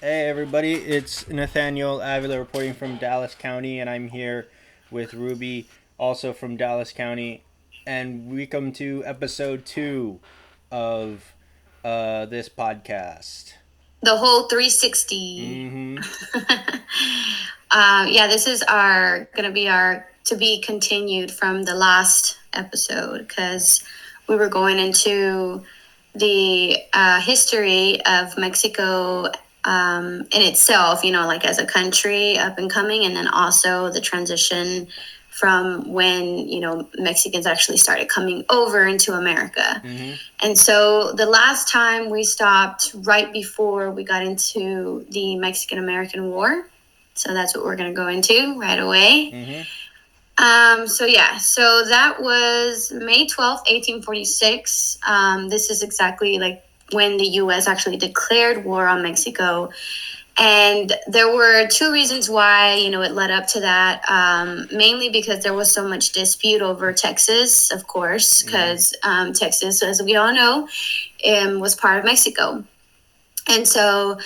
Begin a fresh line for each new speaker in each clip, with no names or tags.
Hey everybody, it's Nathaniel Avila reporting from Dallas County, and I'm here with Ruby, also from Dallas County, and we come to episode 2 of this podcast.
The whole 360.
Mm-hmm.
Yeah, this is our gonna be our to be continued from the last episode because we were going into the history of Mexico in itself, like as a country up and coming, and then also the transition from when Mexicans actually started coming over into America.
Mm-hmm.
And so the last time we stopped right before we got into the Mexican American War. So that's what we're going to go into right away.
Mm-hmm.
So that was May 12th, 1846. This is exactly like when the U.S. actually declared war on Mexico. And there were two reasons why, it led up to that. Mainly because there was so much dispute over Texas, of course,
Mm-hmm.
because Texas, as we all know, was part of Mexico. And so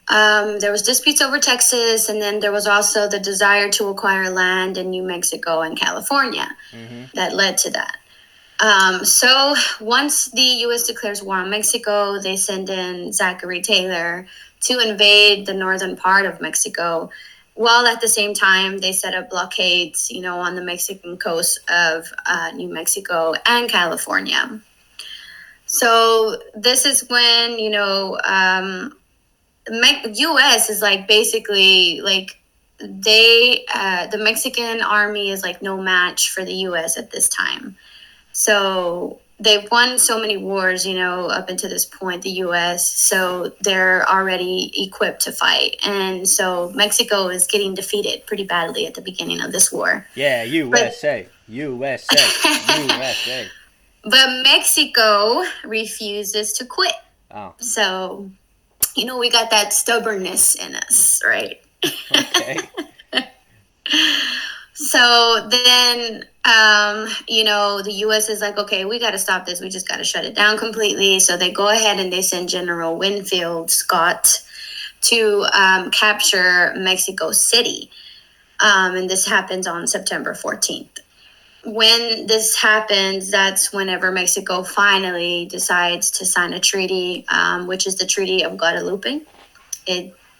there was disputes over Texas, and then there was also the desire to acquire land in New Mexico and California
Mm-hmm.
that led to that. So once the U.S. declares war on Mexico, they send in Zachary Taylor to invade the northern part of Mexico, while at the same time they set up blockades, on the Mexican coast of New Mexico and California. So this is when U.S. is like basically like the Mexican army is like no match for the U.S. at this time. So they've won so many wars, up until this point, the US. So they're already equipped to fight. And so Mexico is getting defeated pretty badly at the beginning of this war.
Yeah,
But
USA, USA, USA.
but Mexico refuses to quit.
Oh,
So, we got that stubbornness in us, right?
okay.
So then, the U.S. is like, okay, we got to stop this. We just got to shut it down completely. So they go ahead and they send General Winfield Scott to capture Mexico City. And this happens on September 14th. When this happens, that's whenever Mexico finally decides to sign a treaty, which is the Treaty of Guadalupe.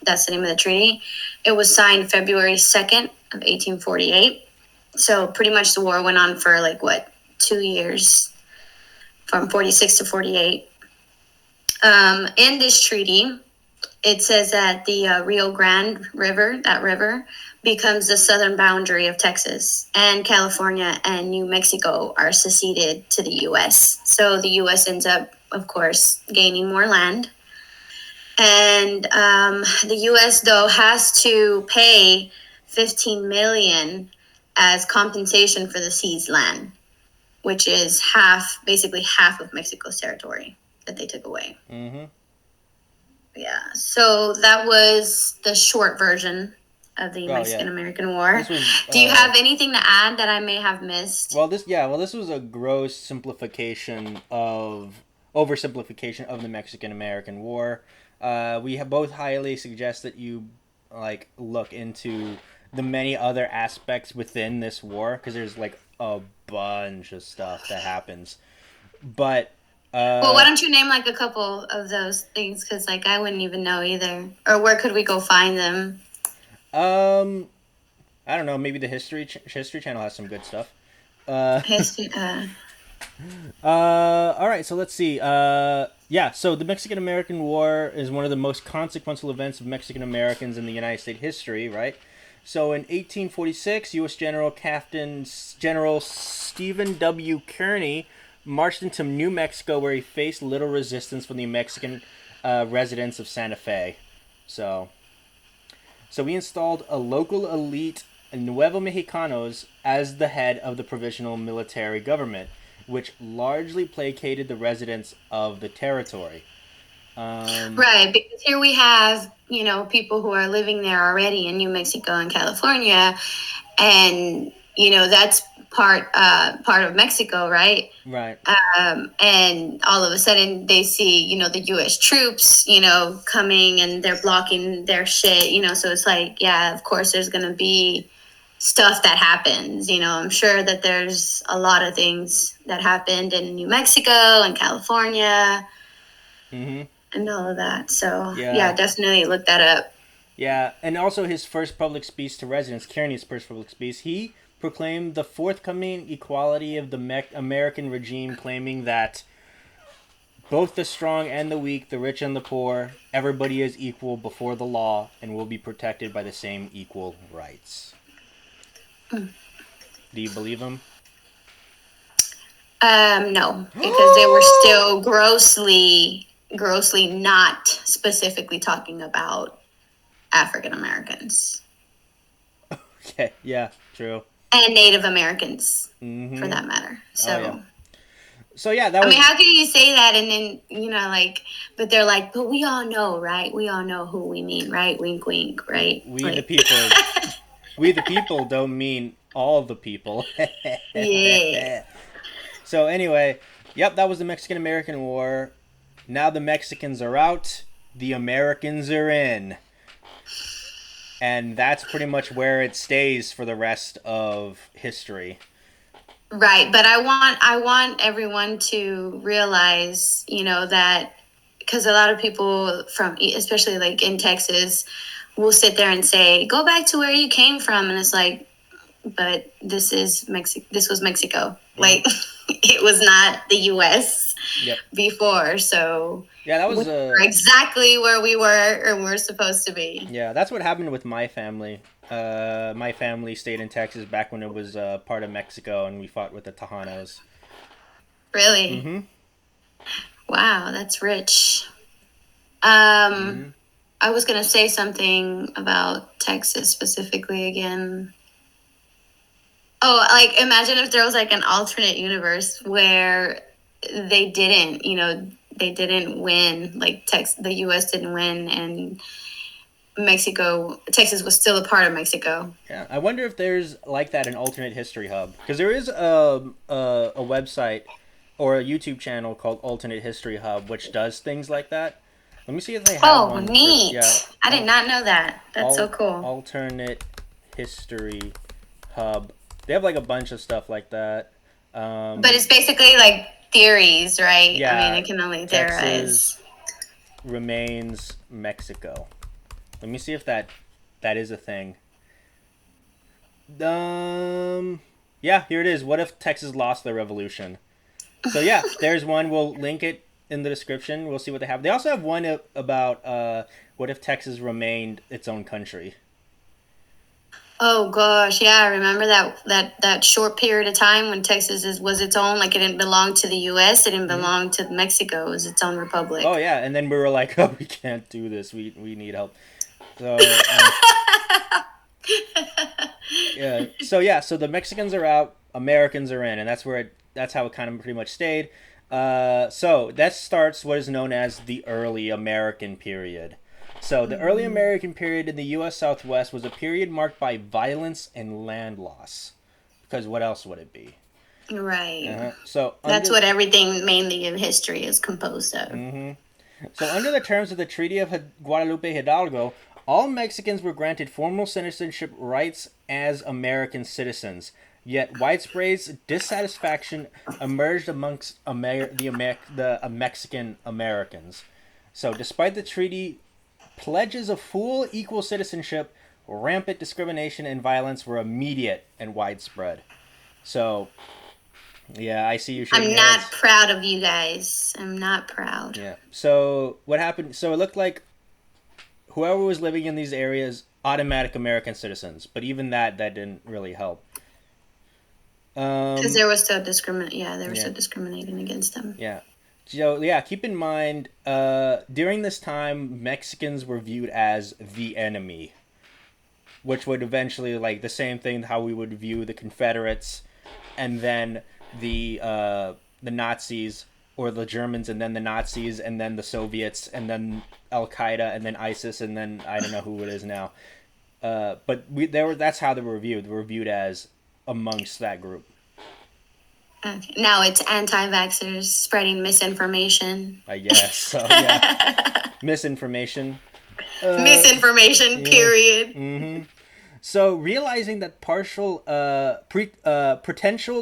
That's the name of the treaty. It was signed February 2nd of 1848. So pretty much the war went on for like what, 2 years, from 46 to 48. In this treaty, it says that the Rio Grande River, that river, becomes the southern boundary of Texas, and California and New Mexico are seceded to the U.S. So the U.S. ends up, of course, gaining more land. And the U.S. though has to pay 15 million as compensation for the seized land, which is basically half of Mexico's territory that they took away.
Mm-hmm.
Yeah, so that was the short version of the
Oh yeah,
Mexican American War.
this was
Do you have anything to add that I may have missed?
this was a gross simplification of oversimplification of the Mexican American War. We have both highly suggest that you like look into the many other aspects within this war because there's like a bunch of stuff that happens. But
Well, why
uh,
don't you name like a couple of those things? Because like I wouldn't even know either. Or where could we go find them?
um, I don't know. Maybe the History Channel has some good stuff. Uh,
History.
All right, so let's see. Yeah, so the Mexican American War is one of the most consequential events of Mexican Americans in the United States history, right? So in 1846, U.S. General Stephen W. Kearny marched into New Mexico, where he faced little resistance from the Mexican residents of Santa Fe. So, so we installed a local elite, Nuevo Mexicanos, as the head of the provisional military government, which largely placated the residents of the territory. Um,
Right, because here we have, people who are living there already in New Mexico and California, and that's part of Mexico, right?
Right.
And all of a sudden they see, the U.S. troops, coming, and they're blocking their shit, so it's like, yeah, of course there's going to be stuff that happens. I'm sure that there's a lot of things that happened in New Mexico and California
Mm-hmm.
and all of that. So, yeah,
Yeah.
definitely look that up.
Yeah, and also his first public speech to residents, Kearney's first public speech, he proclaimed the forthcoming equality of the American regime, claiming that both the strong and the weak, the rich and the poor, everybody is equal before the law and will be protected by the same equal rights. Do you believe him?
No, because they were still grossly not specifically talking about African Americans
Okay, yeah, true.
and Native Americans, for
Mm-hmm.
that matter.
Oh, yeah.
So,
So, yeah, that
I mean,
was.
how can you say that and then, like, but they're like, but we all know, right? We all know who we mean, right? Wink, wink, right?
We the
Like,
people. We the people don't mean all the people.
yeah.
So, anyway, yep, that was the Mexican American War. Now the Mexicans are out, the Americans are in. And that's pretty much where it stays for the rest of history.
Right, but I want everyone to realize, that because a lot of people from, especially like in Texas, will sit there and say, "Go back to where you came from," and it's like, but this is Mexico. This was Mexico.
Mm-hmm.
Like, it was not the U.S.
Yep.
before, so
Yeah, that
we
was
were exactly where we were or we're supposed to be.
yeah, that's what happened with my family. My family stayed in Texas back when it was part of Mexico, and we fought with the Tejanos.
Really,
Mm-hmm.
wow, that's rich. Um,
Mm-hmm.
I was gonna say something about Texas specifically again. Oh, like imagine if there was like an alternate universe where they didn't win, like the US didn't win and Texas was still a part of Mexico.
Yeah, I wonder if there's like that an alternate history hub because there is a website or a YouTube channel called Alternate History Hub which does things like that. Let me see if they have
Oh,
one for yeah.
neat. I did not know that. That's so
All
cool.
alternate history hub. They have like a bunch of stuff like that.
But it's basically like theories, right? I mean,
Yeah,
I can only
Texas
theorize.
remains Mexico. Let me see if that is a thing. Um, yeah, here it is. What if Texas lost the revolution? So yeah, there's one. We'll link it in the description. We'll see what they have. They also have one about what if Texas remained its own country.
Oh gosh, yeah, I remember that short period of time when was its own, like it didn't belong to the U.S., it didn't
Hmm.
belong to Mexico, it was its own
Oh
republic.
yeah, and then we were like, oh, we can't do this. We need help. So yeah, so the Mexicans are out, Americans are in, and that's how it kind of pretty much stayed. So that starts what is known as the early American period. So the early American period in the U.S. Southwest was a period marked by violence and land loss. Because what else would it be?
Right.
So
That's
under
what everything mainly in history is composed of.
under the terms of the Treaty of Guadalupe Hidalgo, all Mexicans were granted formal citizenship rights as American citizens. Yet widespread dissatisfaction emerged amongst the Mexican Americans. So, despite the treaty pledges of full equal citizenship, rampant discrimination and violence were immediate and widespread. So, yeah, I see you shaking
I'm
your
not
heads.
proud of you guys. I'm not proud.
Yeah. So what happened? So it looked like whoever was living in these areas automatic American citizens, but even that didn't really help.
Because
Um,
there was still discriminate. Yeah, they were
yeah,
still discriminating against them.
yeah. So yeah, keep in mind, during this time, Mexicans were viewed as the enemy, which would eventually like the same thing how we would view the Confederates, and then the Nazis or the Germans, and then the Nazis, and then the Soviets, and then Al Qaeda, and then ISIS, and then I don't know who it is now. But that's how they were viewed. They were viewed as amongst that group.
Okay. Now it's anti-vaxxers spreading misinformation.
I guess. So, yeah. Misinformation.
Misinformation,
Yeah.
period.
So, realizing that potential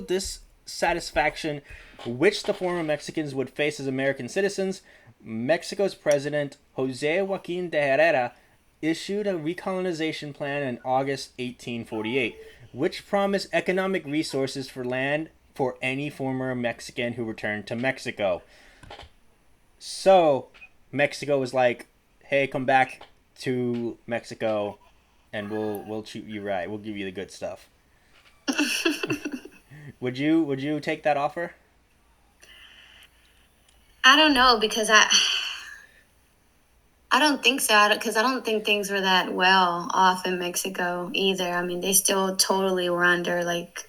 dissatisfaction which the former Mexicans would face as American citizens, Mexico's president, Jose Joaquin de Herrera, issued a recolonization plan in August 1848, which promised economic resources for land for any former Mexican who returned to Mexico. So, Mexico was like, "Hey, come back to Mexico, and we'll treat you right. We'll give you the good stuff." Would you take that offer?
I don't know because I don't think so. Because I don't think things were that well off in Mexico either. I mean, they still totally were under like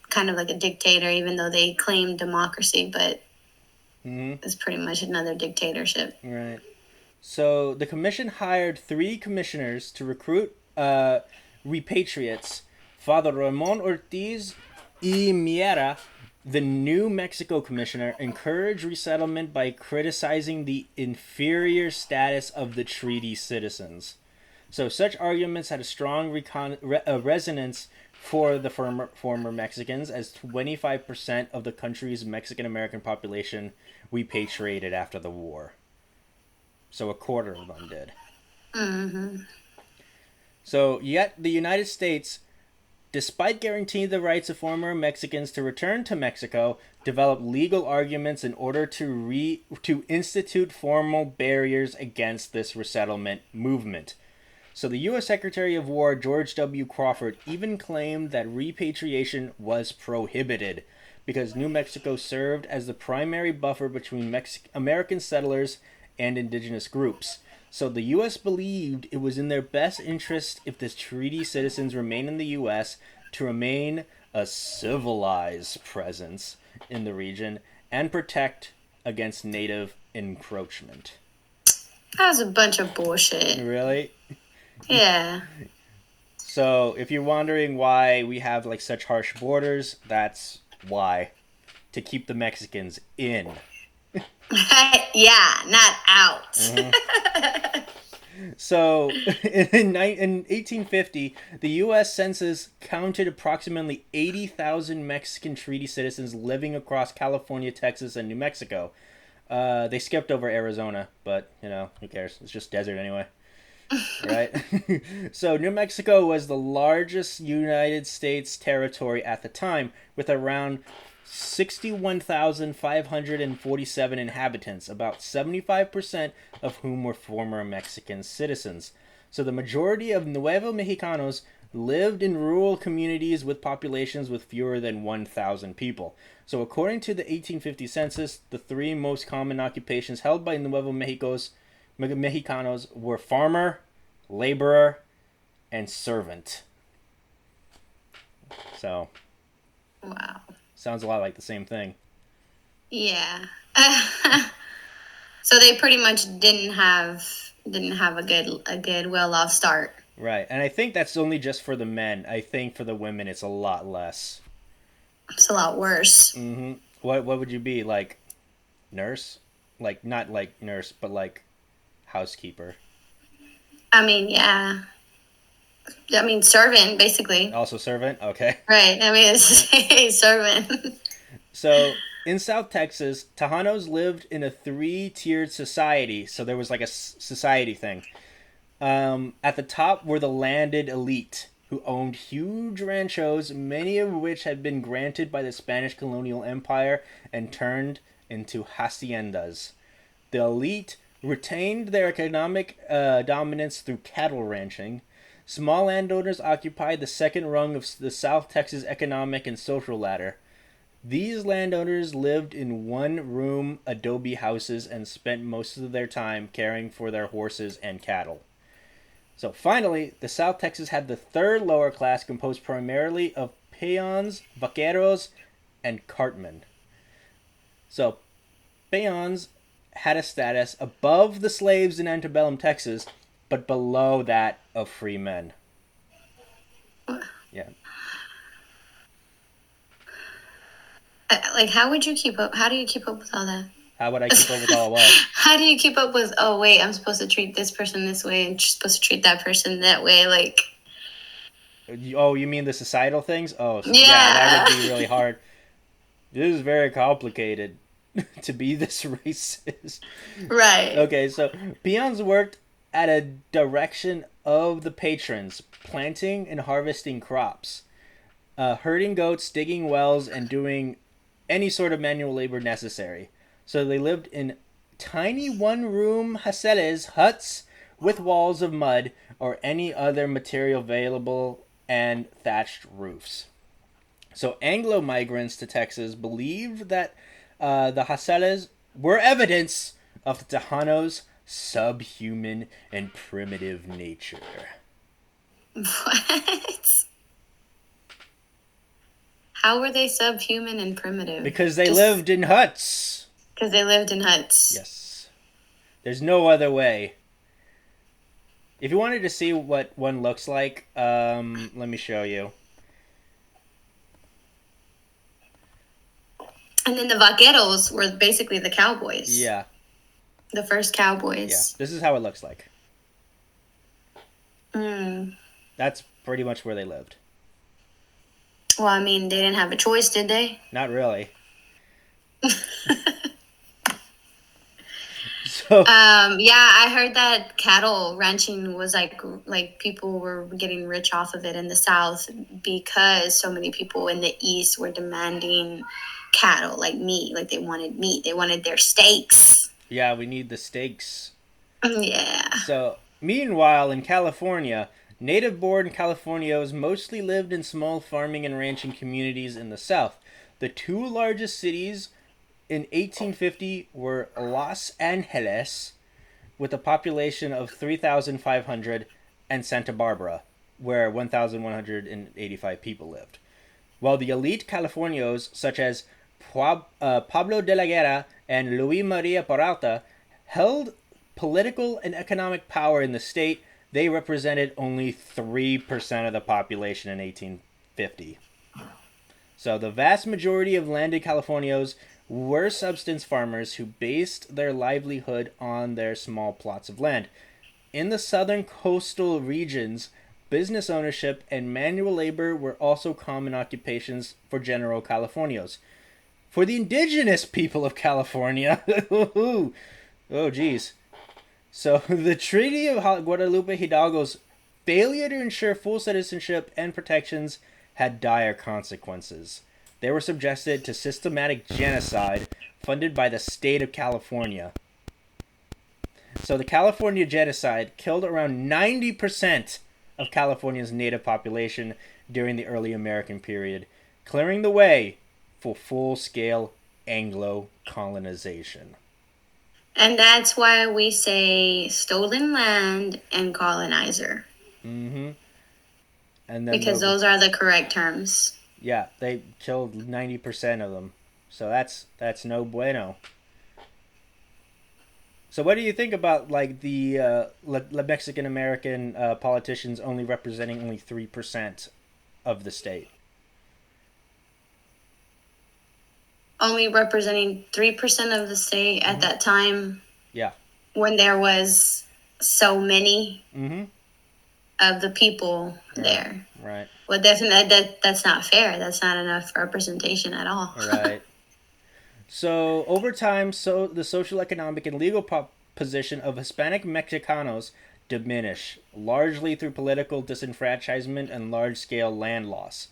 kind of like a dictator, even though they claimed democracy, but it's pretty much another dictatorship.
Right. So the commission hired 3 commissioners to recruit repatriates. Father Ramon Ortiz y Miera, the New Mexico commissioner, encouraged resettlement by criticizing the inferior status of the treaty citizens. So such arguments had a strong resonance for the former Mexicans, as 25% of the country's Mexican American population repatriated after the war. So a quarter of them did. So yet the United States, despite guaranteeing the rights of former Mexicans to return to Mexico, developed legal arguments in order to institute formal barriers against this resettlement movement. So the U.S. Secretary of War George W. Crawford even claimed that repatriation was prohibited because New Mexico served as the primary buffer between American settlers and indigenous groups. So the U.S. believed it was in their best interest, if the treaty citizens remain in the U.S., to remain a civilized presence in the region and protect against native encroachment.
That was a bunch of bullshit.
Really?
Yeah.
So if you're wondering why we have like such harsh borders, that's why. To keep the Mexicans in.
Yeah, not out.
So, in 1850, the U.S. Census counted approximately 80,000 Mexican treaty citizens living across California, Texas, and New Mexico. They skipped over Arizona, but, who cares? It's just desert anyway. Right? So, New Mexico was the largest United States territory at the time, with around 61,547 inhabitants, about 75% of whom were former Mexican citizens. So the majority of Nuevo Mexicanos lived in rural communities with populations with fewer than 1,000 people. So according to the 1850 census, the 3 most common occupations held by Nuevo Mexicanos were farmer, laborer, and servant. So,
wow.
Sounds a lot like the same thing.
Yeah. So they pretty much didn't have a good well off start.
Right. And I think that's only just for the men. I think for the women it's a lot less.
It's a lot worse.
What would you be, like nurse? Like not like nurse, but like housekeeper.
I mean, yeah. I mean, servant, basically.
Also servant? Okay.
Right. I mean, it's a servant.
So, in South Texas, Tejanos lived in a 3-tiered society. So there was like a society thing. At the top were the landed elite, who owned huge ranchos, many of which had been granted by the Spanish colonial empire and turned into haciendas. The elite retained their economic dominance through cattle ranching. Small landowners occupied the second rung of the South Texas economic and social ladder. These landowners lived in one-room adobe houses and spent most of their time caring for their horses and cattle. So finally, the South Texas had the third lower class, composed primarily of peons, vaqueros, and cartmen. So peons had a status above the slaves in antebellum Texas, but below that of free men. Yeah.
Like, how would you keep up? How do you keep up with all that?
How would I keep up with all what?
How do you keep up with? Oh wait, I'm supposed to treat this person this way, and you're supposed to treat that person that way. Like,
Oh, you mean the societal things? Oh, so yeah, that would
yeah,
be really hard. This is very complicated to be this racist.
right.
Okay, so peons worked at a direction of the patrons, planting and harvesting crops, herding goats, digging wells, and doing any sort of manual labor necessary. So they lived in tiny one-room haceles, huts with walls of mud or any other material available, and thatched roofs. So Anglo migrants to Texas believed that the haceles were evidence of the Tejano's subhuman and primitive nature.
What? How were they subhuman and primitive?
Because they
Just
lived in huts.
because they lived in huts.
Yes. There's no other way. If you wanted to see what one looks like, let me show you.
And then the vaqueros were basically the cowboys.
Yeah.
The first
Yeah.
cowboys.
This is how it looks like.
Mm.
That's pretty much where they lived.
Well, I mean, they didn't have a choice, did they?
Not really. So
Yeah, I heard that cattle ranching was like people were getting rich off of it in the South because so many people in the East were demanding cattle, like meat, like they wanted meat, they wanted their steaks.
yeah, we need the steaks.
Yeah.
So meanwhile, in California, native-born Californios mostly lived in small farming and ranching communities in the South. The two largest cities in 1850 were Los Angeles, with a population of 3,500, and Santa Barbara, where 1,185 people lived. While the elite Californios, such as Pablo de la Guerra and Luis Maria Peralta, held political and economic power in the state, they represented only 3% of the population in 1850. So the vast majority of landed Californios were subsistence farmers who based their livelihood on their small plots of land. In the southern coastal regions, business ownership and manual labor were also common occupations for general Californios. For the indigenous people of California, oh geez. So the Treaty of Guadalupe Hidalgo's failure to ensure full citizenship and protections had dire consequences. They were subjected to systematic genocide funded by the state of California. So the California genocide killed around 90% of California's native population during the early American period, clearing the way for full-scale Anglo colonization.
And that's why we say stolen land and colonizer.
Mm-hmm. And then
Because those are the correct terms.
Yeah, they killed 90% of them. So that's no bueno. So what do you think about like the Mexican American politicians only representing only 3% of the state?
Only representing 3% of the state at that time.
Yeah.
When there was so many
Mm-hmm.
of the people there.
Right.
Well, that's not fair. That's not enough representation at all.
Right. So over time, so the social, economic, and legal position of Hispanic Mexicanos diminish, largely through political disenfranchisement and large-scale land loss.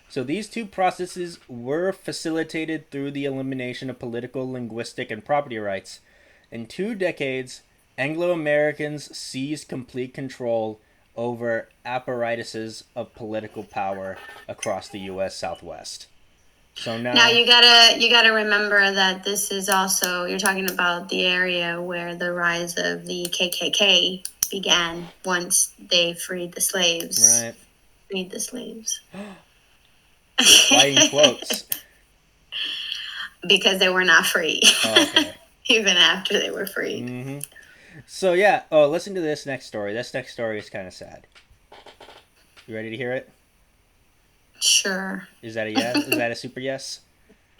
So these two processes were facilitated through the elimination of political, linguistic, and property rights. In 2 decades, Anglo-Americans seized complete control over apparatuses of political power across the U.S. Southwest. So
now you gotta remember that this is also, you're talking about the area where the rise of the KKK began once they freed the slaves.
Right.
Freed the slaves.
Why in quotes?
Because they were not free.
Oh, okay.
Even after they were freed.
Mm-hmm. So yeah, listen to this next story. This next story is kind of sad. You ready to hear it?
Sure.
Is that a yes? Is that a super yes?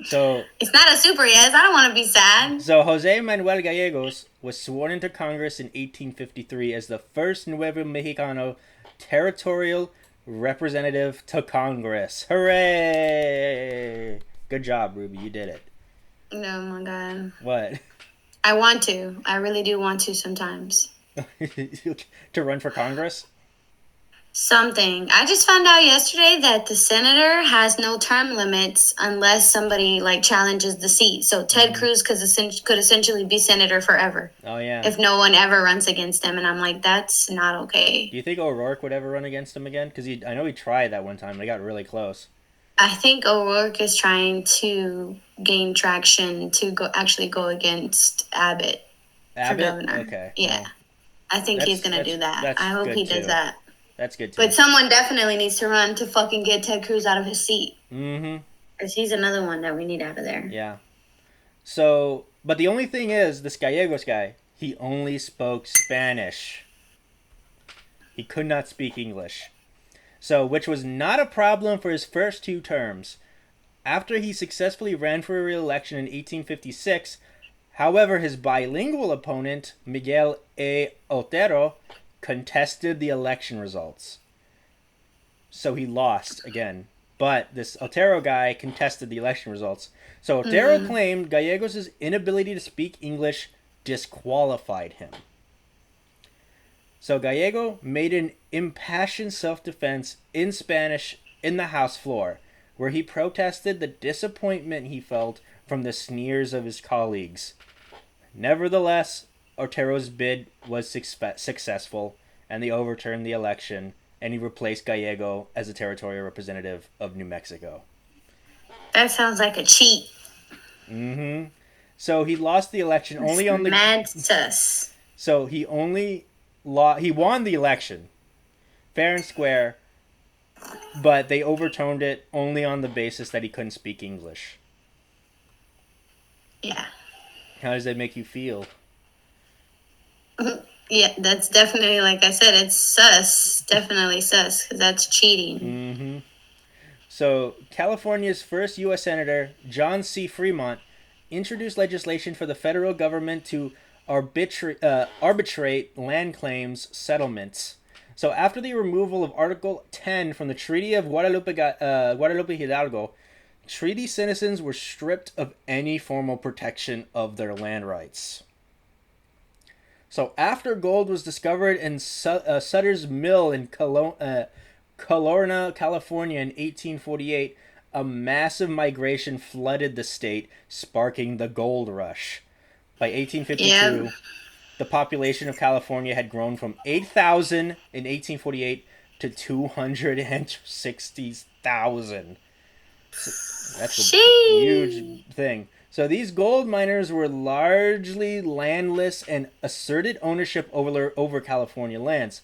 So,
It's not a super yes. I don't want to be sad.
so Jose Manuel Gallegos was sworn into Congress in 1853 as the first Nuevo Mexicano territorial representative to Congress. Hooray! Good job, Ruby. You did it.
Oh my god.
What?
I want to. I really do want to sometimes.
To run for Congress?
Something. I just found out yesterday that the senator has no term limits unless somebody like challenges the seat. So Ted Cruz could essentially be senator forever
Oh, yeah.
if no one ever runs against him. And I'm like, that's not okay.
Do you think O'Rourke would ever run against him again? Because I know he tried that one time. They got really close.
I think O'Rourke is trying to gain traction to go against Abbott for
Abbott?
governor.
Okay.
Yeah.
Well,
I think he's gonna do that.
that's
I hope
good
he does
too.
that.
That's good too.
But someone definitely needs to run to fucking get Ted Cruz out of his seat.
Mm-hmm.
Because he's another one that we need out of there.
Yeah. So, but the only thing is, this Gallegos guy, he only spoke Spanish. He could not speak English. So, which was not a problem for his first two terms. After he successfully ran for re-election in 1856, however, his bilingual opponent, Miguel A. Otero, contested the election results. So he lost again. But this Otero guy contested the election results. So Otero claimed Gallegos' inability to speak English disqualified him. So Gallego made an impassioned self-defense in Spanish in the House floor, where he protested the disappointment he felt from the sneers of his colleagues. Nevertheless, Otero's bid was successful, and they overturned the election, and he replaced Gallego as a territorial representative of New Mexico.
That sounds like a cheat.
Mm-hmm. So he lost the election only on the...
Mad sus.
So he only... He won the election, fair and square, but they overturned it only on the basis that he couldn't speak English.
Yeah.
How does that make you feel?
Yeah, that's definitely, like I said, it's sus. Definitely sus, because that's cheating.
Mm-hmm. So, California's first U.S. Senator, John C. Fremont, introduced legislation for the federal government to arbitrate land claims settlements. So, after the removal of Article 10 from the Treaty of Guadalupe Hidalgo, treaty citizens were stripped of any formal protection of their land rights. So after gold was discovered in Sutter's Mill in Kelowna, California in 1848, a massive migration flooded the state, sparking the gold rush. By 1852, the population of California had grown from 8,000 in 1848 to 260,000. That's a huge thing. So these gold miners were largely landless and asserted ownership over California lands.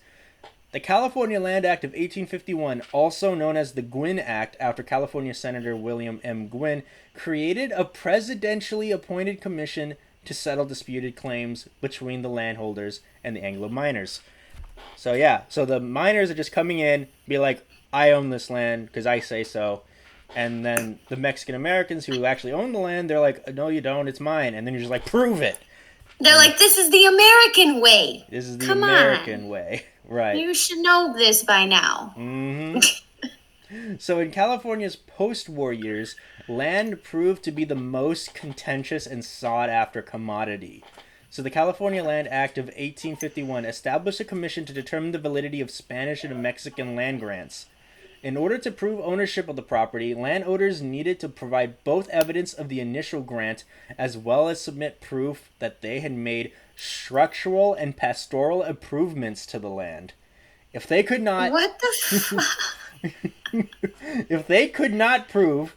The California Land Act of 1851, also known as the Gwin Act after California Senator William M. Gwin, created a presidentially appointed commission to settle disputed claims between the landholders and the Anglo miners. So yeah, so the miners are just coming in, be like, I own this land because I say so. And then the Mexican Americans who actually own the land, they're like, no, you don't, it's mine. And then you're just like, prove it.
They're like, this is the American way.
This is the American way. Right.
You should know this by now.
Mm-hmm. So in California's post-war years, land proved to be the most contentious and sought-after commodity. So the California Land Act of 1851 established a commission to determine the validity of Spanish and Mexican land grants. In order to prove ownership of the property, landowners needed to provide both evidence of the initial grant as well as submit proof that they had made structural and pastoral improvements to the land. If they could not...
What the fuck?
If they could not prove,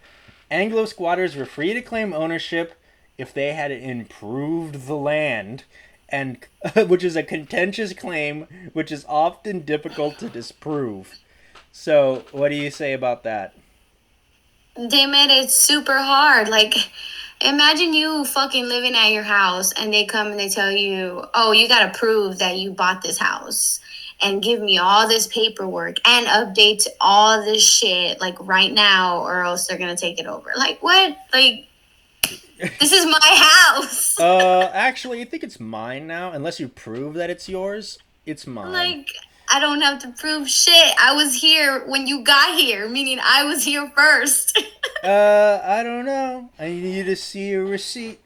Anglo squatters were free to claim ownership if they had improved the land, and which is a contentious claim which is often difficult to disprove. So, what do you say about that?
They made it super hard. Like, imagine you fucking living at your house and they come and they tell you, oh, you gotta prove that you bought this house. and give me all this paperwork and update all this shit like right now, or else they're gonna take it over. Like what? Like this is my house.
Actually, I think it's mine now. Unless you prove that it's yours, it's mine.
Like I don't have to prove shit. I was here when you got here, meaning I was here first.
I don't know. I need you to see your receipt.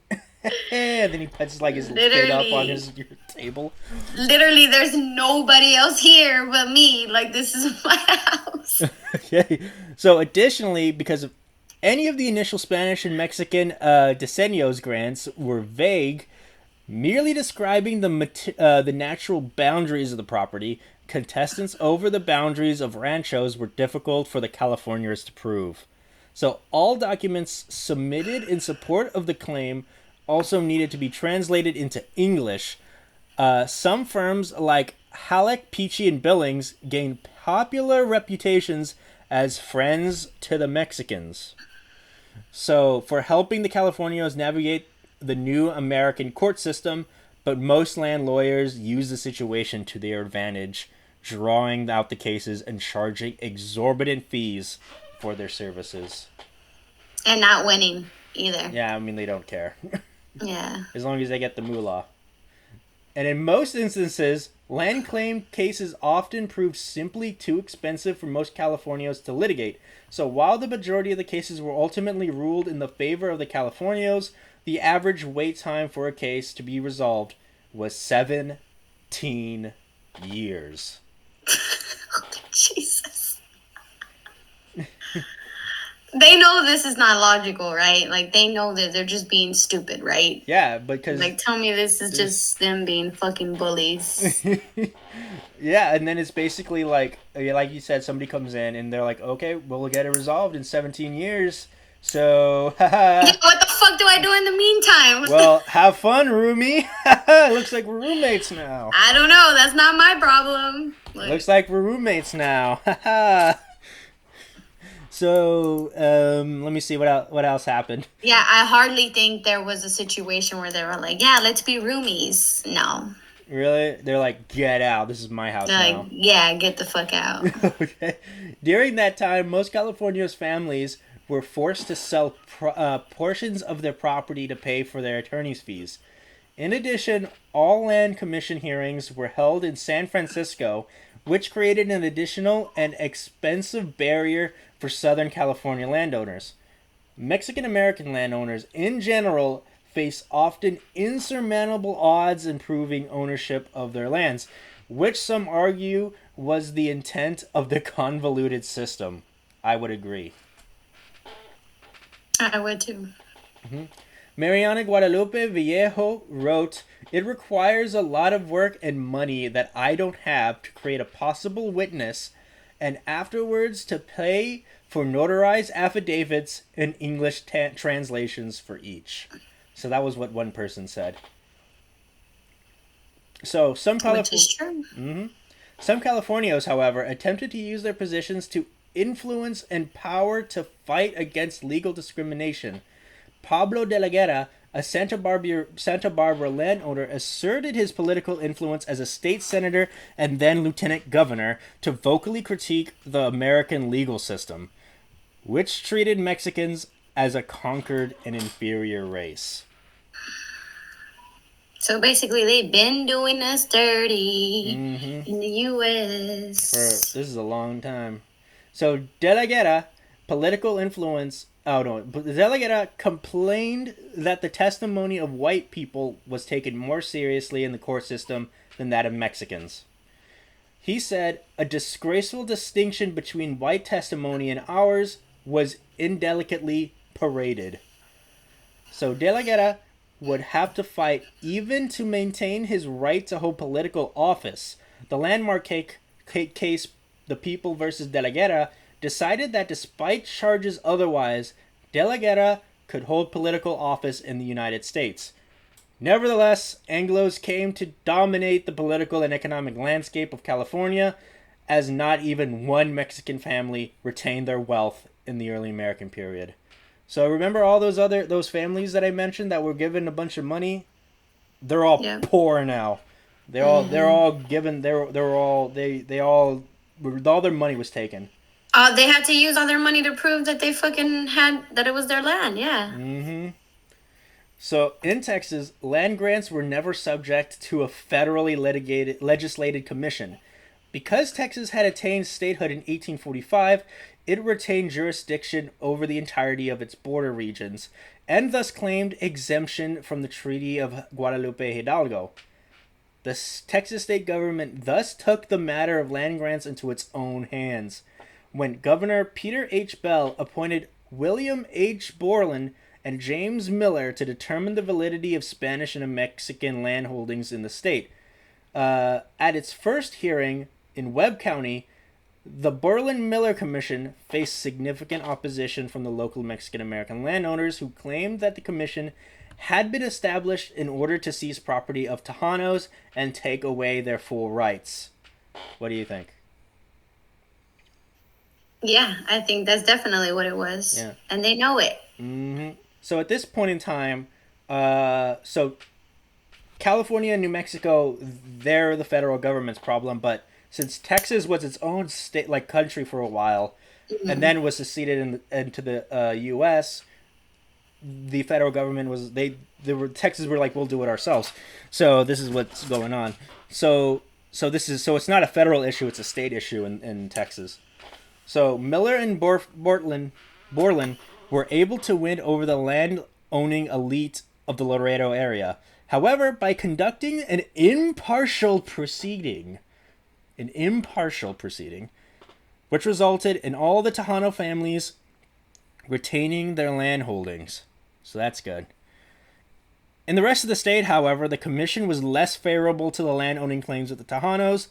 And then he puts like his feet up on your table.
Literally, there's nobody else here but me. Like this is my house.
Okay. So additionally, because of any of the initial Spanish and Mexican diseños grants were vague, merely describing the natural boundaries of the property, contestants over the boundaries of ranchos were difficult for the Californians to prove. So all documents submitted in support of the claim also needed to be translated into English. Some firms like Halleck, Peachy, and Billings gained popular reputations as friends to the Mexicans. So, for helping the Californios navigate the new American court system, but most land lawyers use the situation to their advantage, drawing out the cases and charging exorbitant fees for their services.
And not winning either.
Yeah, I mean, they don't care.
Yeah.
As long as they get the moolah. And in most instances, land claim cases often prove simply too expensive for most Californios to litigate. So while the majority of the cases were ultimately ruled in the favor of the Californios, the average wait time for a case to be resolved was 17 years.
Jesus. They know this is not logical, right? Like, they know that they're just being stupid, right?
Yeah, because...
Like, tell me this is just them being fucking bullies.
Yeah, and then it's basically like you said, somebody comes in and they're like, okay, we'll get it resolved in 17 years. So,
Yeah, what the fuck do I do in the meantime?
Well, have fun, roomie. Looks like we're roommates now.
I don't know. That's not my problem.
Looks like we're roommates now. So, let me see what else happened.
Yeah, I hardly think there was a situation where they were like, yeah, let's be roomies. No.
Really? They're like, get out. This is my house now.
Like, yeah, get the fuck out.
Okay. During that time, most California's families were forced to sell portions of their property to pay for their attorney's fees. In addition, all land commission hearings were held in San Francisco, which created an additional and expensive barrier for Southern California landowners. Mexican-American landowners, in general, face often insurmountable odds in proving ownership of their lands, which some argue was the intent of the convoluted system. I would agree.
I would too.
Mm-hmm. Mariana Guadalupe Vallejo wrote, "It requires a lot of work and money that I don't have to create a possible witness and afterwards to pay for notarized affidavits and English translations for each." So that was what one person said. So some Californios, however, attempted to use their positions to influence and power to fight against legal discrimination. Pablo de la Guerra, a Santa Barbara landowner, asserted his political influence as a state senator and then lieutenant governor to vocally critique the American legal system, which treated Mexicans as a conquered and inferior race.
So basically, they've been doing us dirty in the U.S.
This is a long time. So De La Guerra, political influence... Oh, no. De La Guerra complained that the testimony of white people was taken more seriously in the court system than that of Mexicans. He said, "A disgraceful distinction between white testimony and ours was indelicately paraded." So De La Guerra would have to fight even to maintain his right to hold political office. The landmark case, The People versus De La Guerra, decided that despite charges otherwise, De La Guerra could hold political office in the United States. Nevertheless, Anglos came to dominate the political and economic landscape of California, as not even one Mexican family retained their wealth in the early American period. So remember all those families that I mentioned that were given a bunch of money? They're all poor now. They're all given. They're all they all all their money was taken.
They had to use all their money to prove that they fucking had that it was their land. Yeah.
Mm-hmm. So in Texas, land grants were never subject to a federally legislated commission. Because Texas had attained statehood in 1845, it retained jurisdiction over the entirety of its border regions, and thus claimed exemption from the Treaty of Guadalupe Hidalgo. The Texas state government thus took the matter of land grants into its own hands, when Governor Peter H. Bell appointed William H. Borland and James Miller to determine the validity of Spanish and Mexican land holdings in the state. At its first hearing in Webb County, the Borland-Miller Commission faced significant opposition from the local Mexican-American landowners who claimed that the commission had been established in order to seize property of Tejanos and take away their full rights. What do you think?
Yeah, I think that's definitely what it was.
Yeah.
And they know it.
Mm-hmm. So at this point in time, so California and New Mexico, they're the federal government's problem, but since Texas was its own state, like country for a while, and then was seceded into the U.S., the federal government was Texas were like, we'll do it ourselves. So this is what's going on. So it's not a federal issue; it's a state issue in Texas. So Miller and Borland were able to win over the land-owning elite of the Laredo area. However, by conducting an impartial proceeding, which resulted in all the Tejano families retaining their land holdings. So that's good. In the rest of the state, however, the commission was less favorable to the land-owning claims of the Tejanos.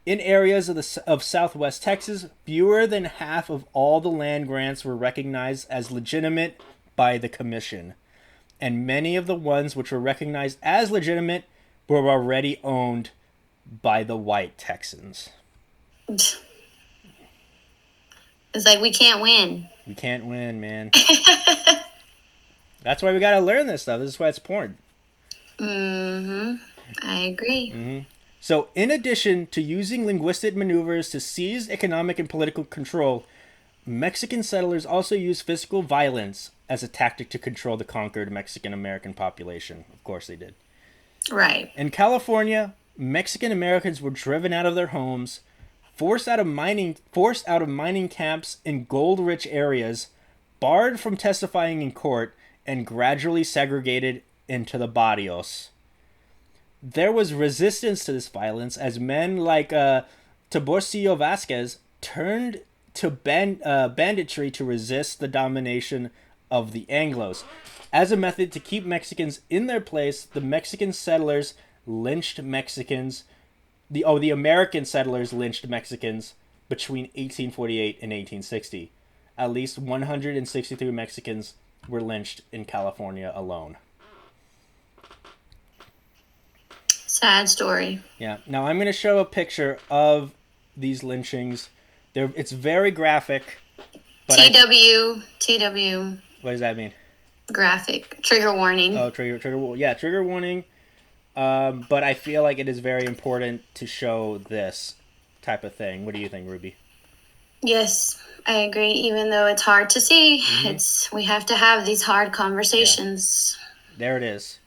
In areas of southwest Texas, fewer than half of all the land grants were recognized as legitimate by the commission. And many of the ones which were recognized as legitimate were already owned by the white Texans.
It's like, we can't win.
We can't win, man. That's why we gotta learn this stuff. This is why it's important.
Mm-hmm. I agree.
Mm-hmm. So, in addition to using linguistic maneuvers to seize economic and political control, Mexican settlers also used physical violence as a tactic to control the conquered Mexican-American population. Of course they did.
Right.
In California, Mexican Americans were driven out of their homes, forced out of mining camps in gold-rich areas, barred from testifying in court, and gradually segregated into the barrios. There was resistance to this violence as men like Tiburcio Vasquez turned to banditry to resist the domination of the Anglos. As a method to keep Mexicans in their place, the Mexican settlers lynched Mexicans. The American settlers lynched Mexicans between 1848 and 1860. At least 163 Mexicans were lynched in California alone.
Sad story.
Yeah. Now I'm going to show a picture of these lynchings. It's very graphic.
TW.
What does that mean?
Graphic. Trigger warning.
Oh, trigger warning. But I feel like it is very important to show this type of thing. What do you think, Ruby?
Yes, I agree. Even though it's hard to see, we have to have these hard conversations.
Yeah. There it is.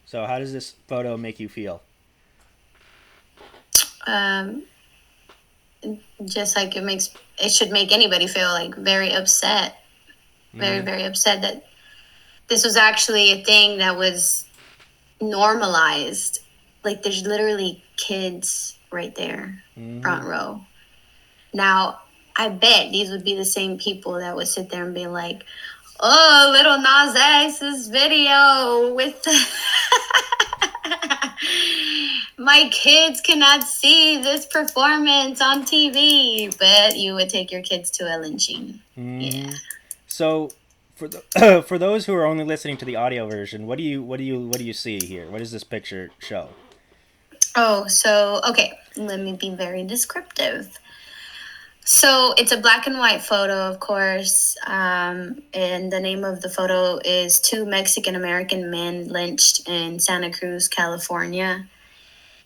So how does this photo make you feel?
Just like it should make anybody feel like very upset. Very, very upset that this was actually a thing that was normalized. Like, there's literally kids right there, front row. Now, I bet these would be the same people that would sit there and be like, oh, little Nas X's video with the... My kids cannot see this performance on TV, but you would take your kids to a lynching. Yeah.
So, for those who are only listening to the audio version, what do you see here? What does this picture show?
Oh, so okay, let me be very descriptive. So it's a black and white photo, of course. And the name of the photo is Two Mexican American Men Lynched in Santa Cruz, California.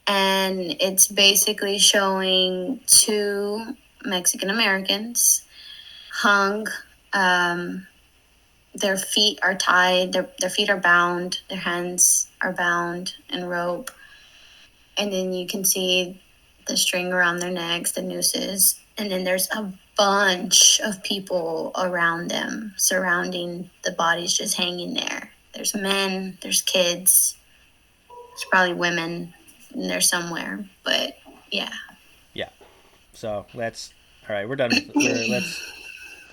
And it's basically showing two Mexican Americans hung. Um, their feet are tied, their feet are bound, their hands are bound in rope. And then you can see the string around their necks, the nooses. And then there's a bunch of people around them, surrounding the bodies just hanging there. There's men, there's kids, there's probably women in there somewhere. But yeah.
Yeah. So let's. All right, we're done with. Let's.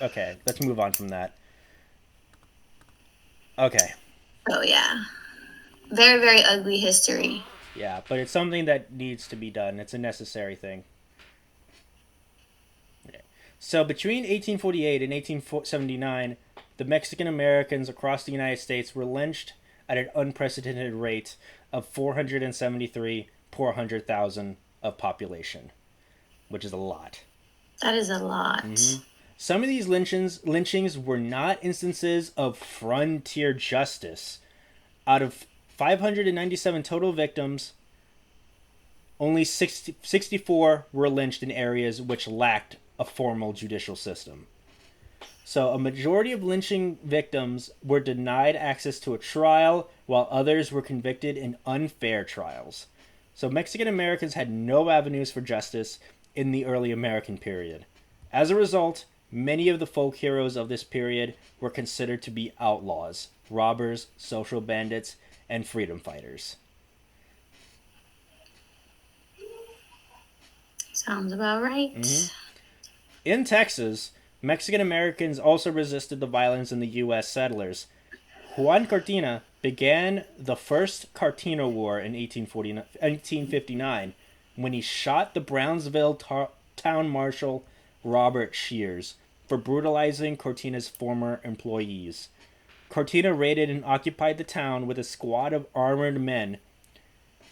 Okay, let's move on from that. Okay.
Oh yeah. Very, very ugly history.
Yeah, but it's something that needs to be done. It's a necessary thing. Okay. So between 1848 and 1879, the Mexican Americans across the United States were lynched at an unprecedented rate of 473 per 100,000 of population, which is a lot.
That is a lot.
Some of these lynchings were not instances of frontier justice. Out of 597 total victims, only 64 were lynched in areas which lacked a formal judicial system. So a majority of lynching victims were denied access to a trial, while others were convicted in unfair trials. So Mexican Americans had no avenues for justice in the early American period. As a result, many of the folk heroes of this period were considered to be outlaws, robbers, social bandits, and freedom fighters.
Sounds about right.
In Texas, Mexican Americans also resisted the violence in the U.S. settlers. Juan Cortina began the First Cartino War in 1859 when he shot the Brownsville town marshal Robert Shears for brutalizing Cortina's former employees. Cortina raided and occupied the town with a squad of armed men,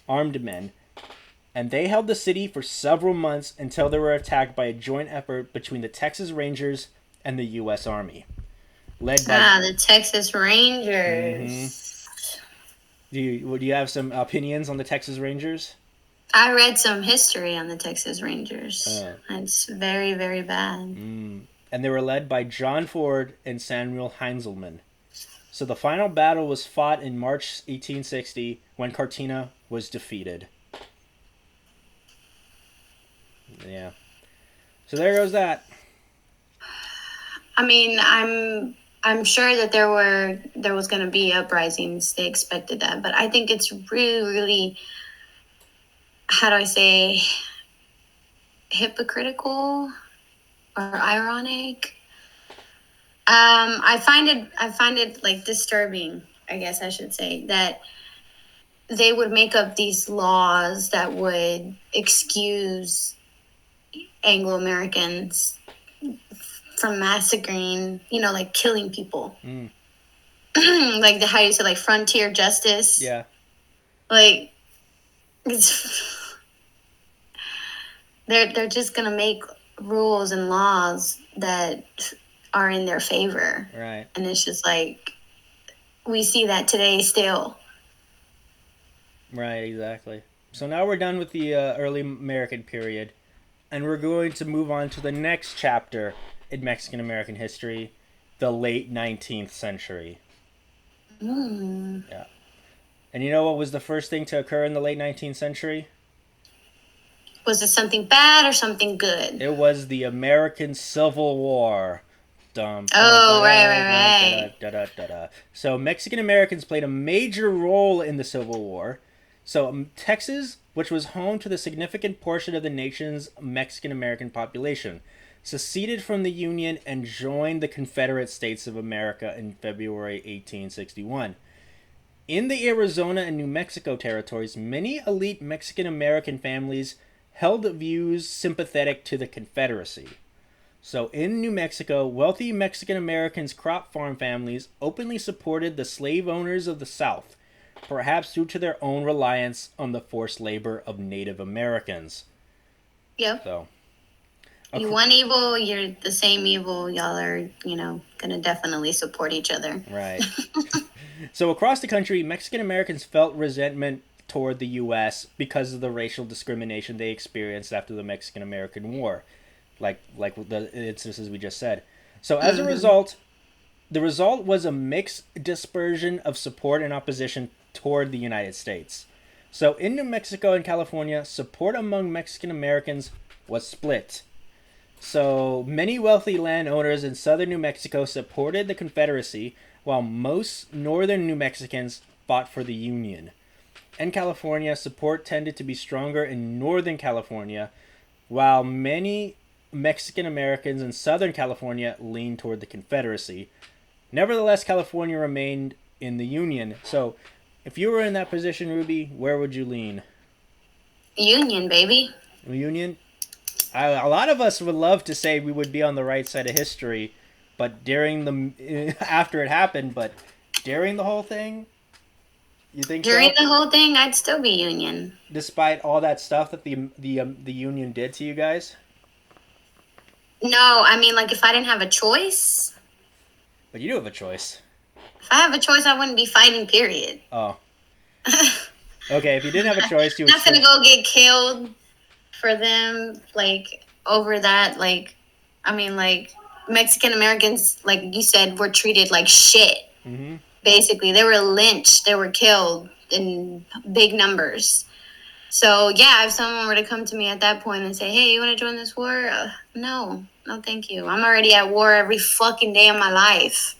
and they held the city for several months until they were attacked by a joint effort between the Texas Rangers and the U.S. Army. Led by
The Texas Rangers.
do you have some opinions on the Texas Rangers?
I read some history on the Texas Rangers. It's very, very bad.
And they were led by John Ford and Samuel Heinzelman. So the final battle was fought in March 1860 when Cortina was defeated. Yeah. So there goes that.
I mean, I'm sure that there was going to be uprisings. They expected that, but I think it's really, really, how do I say, hypocritical or ironic. I find it like disturbing, I guess I should say, that they would make up these laws that would excuse Anglo Americans from massacring, like killing people. Like how you say, like frontier justice.
Yeah.
Like they're just gonna make rules and laws that are in their favor.
Right.
And it's just like we see that today still.
Right, exactly. So now we're done with the early American period, and we're going to move on to the next chapter in Mexican American history, the late 19th century. Yeah. And you know what was the first thing to occur in the late 19th century?
Was it something bad or something good?
It was the American Civil War.
Right.
So Mexican Americans played a major role in the Civil War. So Texas, which was home to the significant portion of the nation's Mexican American population, seceded from the Union and joined the Confederate States of America in February 1861. In the Arizona and New Mexico territories, many elite Mexican American families held views sympathetic to the Confederacy. So in New Mexico, wealthy Mexican Americans' crop farm families openly supported the slave owners of the South, perhaps due to their own reliance on the forced labor of Native Americans.
Yep.
So,
You want evil, you're the same evil. Y'all are, gonna definitely support each other.
Right. So across the country, Mexican Americans felt resentment toward the U.S. because of the racial discrimination they experienced after the Mexican American War, like the instances we just said. So as a result, the result was a mixed dispersion of support and opposition toward the United States. So in New Mexico and California, support among Mexican Americans was split. So many wealthy landowners in southern New Mexico supported the Confederacy, while most northern New Mexicans fought for the Union. In California, support tended to be stronger in northern California, while many Mexican Americans in southern California leaned toward the Confederacy. Nevertheless, California remained in the Union. So, if you were in that position, Ruby, where would you lean?
Union, baby.
Union? A lot of us would love to say we would be on the right side of history, but after it happened, but during the whole thing, you think
during
so?
the whole thing, I'd still be Union.
Despite all that stuff that the Union did to you guys?
No, I mean, like, if I didn't have a choice.
But you do have a choice.
If I have a choice, I wouldn't be fighting, period.
Oh. Okay, if you didn't have a choice, you would
not gonna go get killed for them, like, over that. Like, I mean, like, Mexican Americans, like you said, were treated like shit.
Mm-hmm.
Basically, they were lynched. They were killed in big numbers. So, yeah, if someone were to come to me at that point and say, hey, you want to join this war? No, thank you. I'm already at war every fucking day of my life.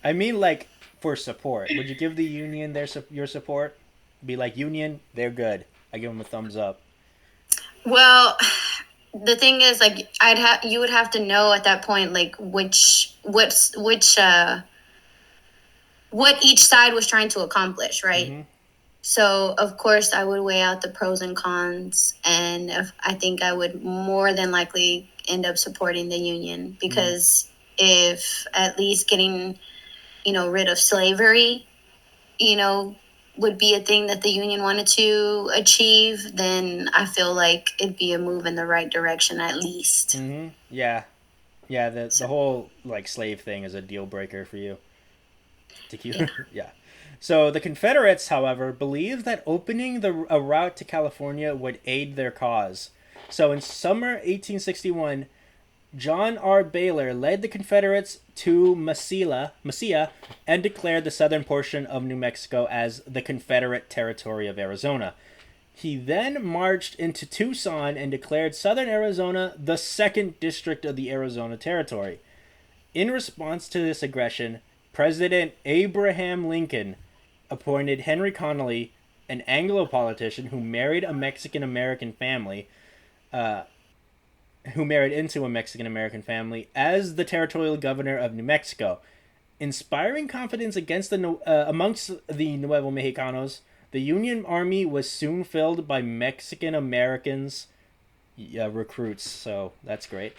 I mean, like, for support. Would you give the Union your support? Be like, Union, they're good. I give them a thumbs up.
Well, the thing is, like, you would have to know at that point, like, what each side was trying to accomplish, right?
Mm-hmm.
So, of course, I would weigh out the pros and cons, and I think I would more than likely end up supporting the Union, because if at least getting, rid of slavery, would be a thing that the Union wanted to achieve, then I feel like it'd be a move in the right direction at least.
Mm-hmm. Yeah. Yeah, the whole, like, slave thing is a deal breaker for you. To keep,
Yeah.
yeah. So the Confederates, however, believed that opening a route to California would aid their cause. So in summer 1861, John R. Baylor led the Confederates to Mesilla and declared the southern portion of New Mexico as the Confederate territory of Arizona. He then marched into Tucson and declared southern Arizona the 2nd District of the Arizona Territory. In response to this aggression, President Abraham Lincoln appointed Henry Connolly, an Anglo politician who married a Mexican-American family, into a Mexican-American family, as the territorial governor of New Mexico. Inspiring confidence amongst the Nuevo Mexicanos, the Union Army was soon filled by Mexican-Americans recruits, so that's great.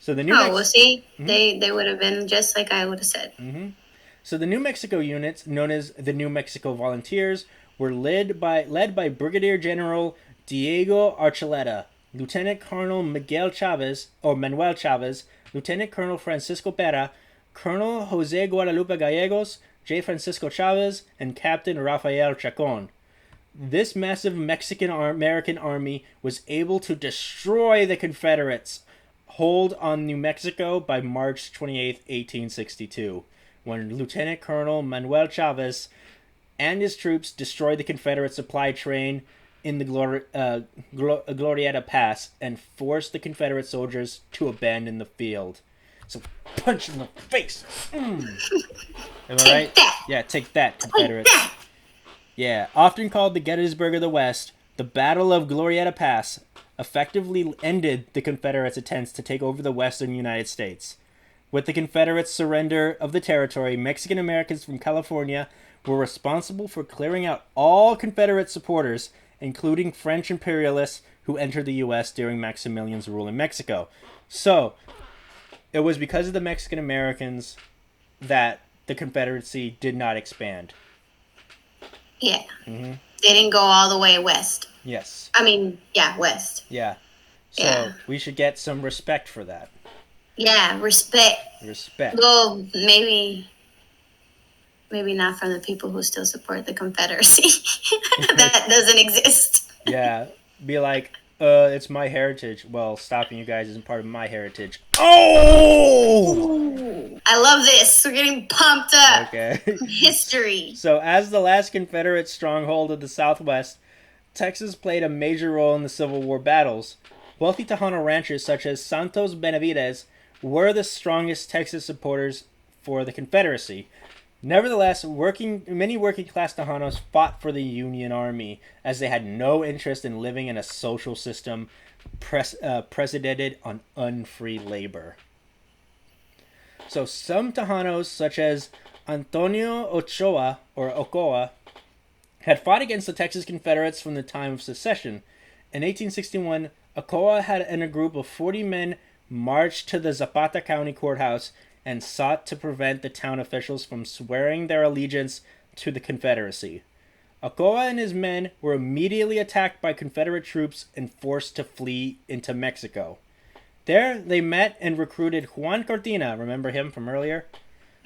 So the
we'll see. Mm-hmm. They would have been just like I would have said.
Mm-hmm. So the New Mexico units, known as the New Mexico Volunteers, were led by Brigadier General Diego Archuleta, Lieutenant Colonel Manuel Chavez, Lieutenant Colonel Francisco Pera, Colonel Jose Guadalupe Gallegos, J. Francisco Chavez, and Captain Rafael Chacon. This massive Mexican-American army was able to destroy the Confederates' hold on New Mexico by March 28, 1862, when Lieutenant Colonel Manuel Chavez and his troops destroyed the Confederate supply train in the Glorieta Pass and forced the Confederate soldiers to abandon the field. So, punch in the face! Am I right?
That.
Yeah, take that, Confederates.
Take that.
Yeah, often called the Gettysburg of the West, the Battle of Glorieta Pass effectively ended the Confederates' attempts to take over the western United States. With the Confederates' surrender of the territory, Mexican Americans from California were responsible for clearing out all Confederate supporters, including French imperialists who entered the U.S. during Maximilian's rule in Mexico. So, it was because of the Mexican Americans that the Confederacy did not expand.
Yeah.
Mm-hmm.
They didn't go all the way west.
Yes.
I mean, yeah, west.
Yeah. So we should get some respect for that.
Yeah, respect.
Respect.
Well, maybe not from the people who still support the Confederacy. That doesn't exist.
Yeah, be like, it's my heritage. Well, stopping you guys isn't part of my heritage. Oh!
Ooh, I love this. We're getting pumped up.
Okay.
History.
So, as the last Confederate stronghold of the Southwest, Texas played a major role in the Civil War battles. Wealthy Tejano ranchers such as Santos Benavides were the strongest Texas supporters for the Confederacy. Nevertheless, many working class Tejanos fought for the Union Army as they had no interest in living in a social system predicated on unfree labor. So some Tejanos, such as Antonio Ochoa, had fought against the Texas Confederates from the time of secession. In 1861, Ochoa and a group of 40 men marched to the Zapata County Courthouse and sought to prevent the town officials from swearing their allegiance to the Confederacy. Ochoa and his men were immediately attacked by Confederate troops and forced to flee into Mexico. There, they met and recruited Juan Cortina, remember him from earlier?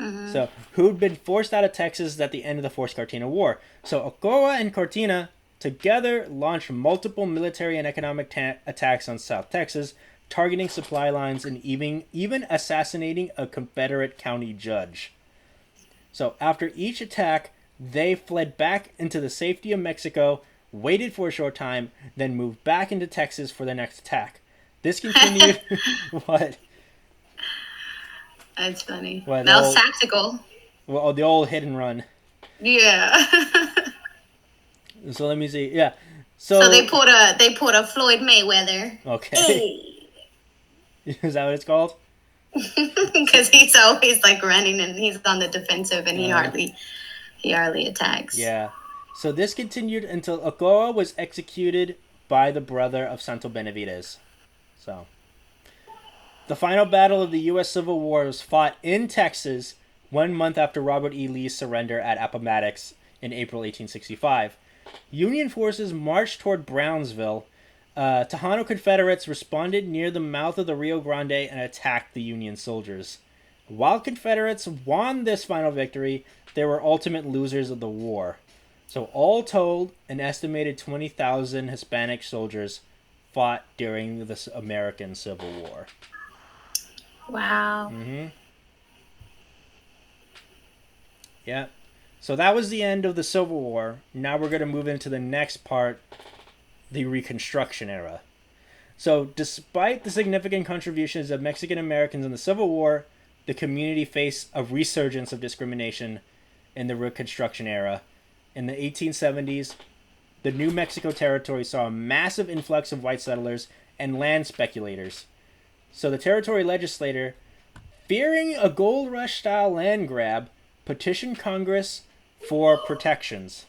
Mm-hmm. So, who'd been forced out of Texas at the end of the First Cortina War. So, Ochoa and Cortina together launched multiple military and economic attacks on South Texas, targeting supply lines and even assassinating a Confederate county judge. So, after each attack, they fled back into the safety of Mexico, waited for a short time, then moved back into Texas for the next attack. This continued. What?
That's funny. That was tactical.
Well, the old hit and run.
Yeah.
So let me see. Yeah. So
they put a Floyd Mayweather.
Okay. Hey. Is that what it's called?
Because he's always like running and he's on the defensive and he hardly attacks.
Yeah. So this continued until Ochoa was executed by the brother of Santo Benavides. So, the final battle of the U.S. Civil War was fought in Texas 1 month after Robert E. Lee's surrender at Appomattox in April 1865. Union forces marched toward Brownsville. Tejano Confederates responded near the mouth of the Rio Grande and attacked the Union soldiers. While Confederates won this final victory, they were ultimate losers of the war. So all told, an estimated 20,000 Hispanic soldiers fought during the American Civil War.
Wow.
Mm-hmm. Yeah. So that was the end of the Civil War. Now we're going to move into the next part, the Reconstruction era. So despite the significant contributions of Mexican Americans in the Civil War, the community faced a resurgence of discrimination in the Reconstruction era. In the 1870s, the New Mexico Territory saw a massive influx of white settlers and land speculators. So the territory legislature, fearing a gold rush-style land grab, petitioned Congress for protections.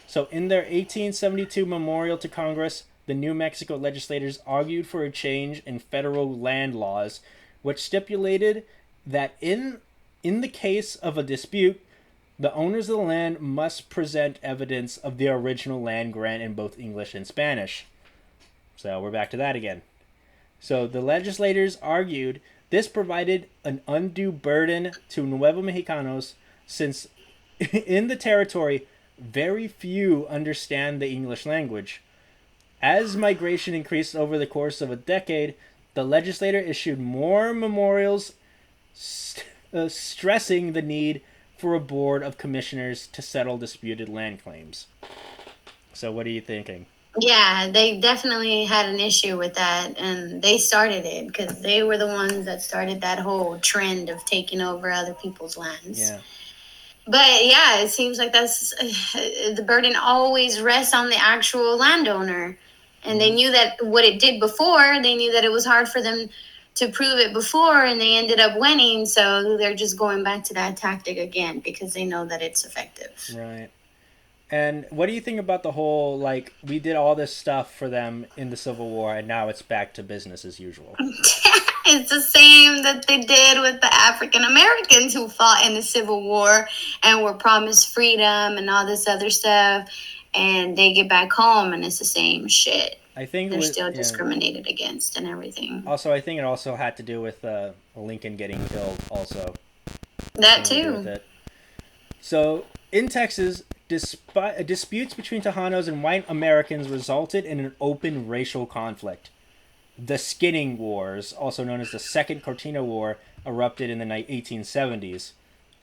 So in their 1872 memorial to Congress, the New Mexico legislators argued for a change in federal land laws, which stipulated that in the case of a dispute, the owners of the land must present evidence of the original land grant in both English and Spanish. So we're back to that again. So the legislators argued this provided an undue burden to Nuevo Mexicanos since in the territory, very few understand the English language. As migration increased over the course of a decade, the legislature issued more memorials stressing the need for a board of commissioners to settle disputed land claims. So what are you thinking?
Yeah, they definitely had an issue with that, and they started it because they were the ones that started that whole trend of taking over other people's lands.
Yeah.
But yeah, it seems like that's the burden always rests on the actual landowner. And they knew that what it did before, they knew that it was hard for them to prove it before, and they ended up winning. So they're just going back to that tactic again because they know that it's effective.
Right. And what do you think about the whole, like, we did all this stuff for them in the Civil War, and now it's back to business as usual?
It's the same that they did with the African Americans who fought in the Civil War and were promised freedom and all this other stuff. And they get back home and it's the same shit.
I think it
They're
was,
still
yeah.
discriminated against and everything.
Also, I think it also had to do with Lincoln getting killed. Also,
That
something to do with
too.
it. So in Texas, despite disputes between Tejanos and white Americans resulted in an open racial conflict. The Skinning Wars, also known as the Second Cortina War, erupted in the 1870s.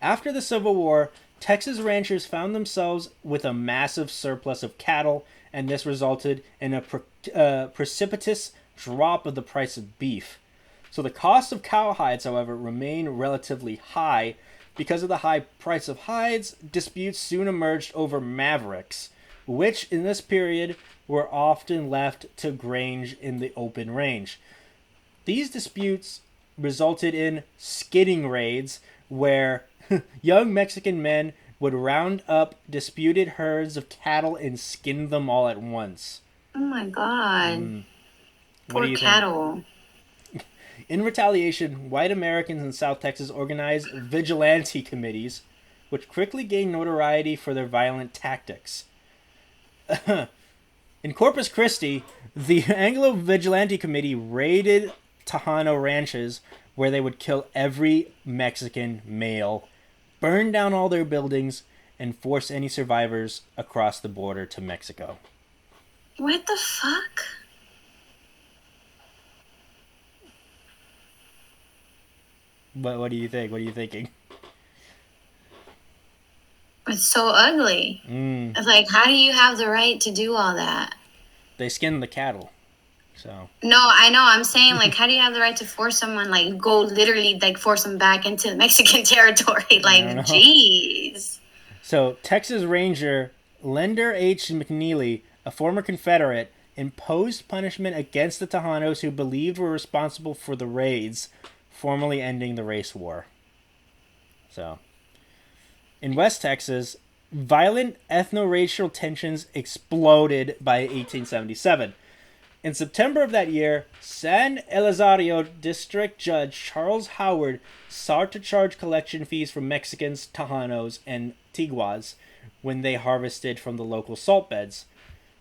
After the Civil War, Texas ranchers found themselves with a massive surplus of cattle, and this resulted in a precipitous drop of the price of beef. So the cost of cowhides, however, remained relatively high. Because of the high price of hides, disputes soon emerged over mavericks, which in this period were often left to grange in the open range. These disputes resulted in skinning raids, where young Mexican men would round up disputed herds of cattle and skin them all at once.
Oh my God.
What do
Poor
you think?
cattle.
In retaliation, white Americans in South Texas organized vigilante committees, which quickly gained notoriety for their violent tactics. In Corpus Christi, the Anglo Vigilante Committee raided Tejano ranches where they would kill every Mexican male, burn down all their buildings, and force any survivors across the border to Mexico.
What the fuck?
What do you think? What are you thinking?
It's so ugly. It's like, how do you have the right to do all that?
They skinned the cattle. So
No, I know. I'm saying, like, how do you have the right to force someone, like, go literally, like, force them back into Mexican territory? Like,
don't know.
jeez.
So, Texas Ranger Lender H. McNeely, a former Confederate, imposed punishment against the Tejanos who believed were responsible for the raids, formally ending the race war. So, in West Texas, violent ethno-racial tensions exploded by 1877. In September of that year, San Elizario District Judge Charles Howard sought to charge collection fees from Mexicans, Tejanos, and Tiguas when they harvested from the local salt beds.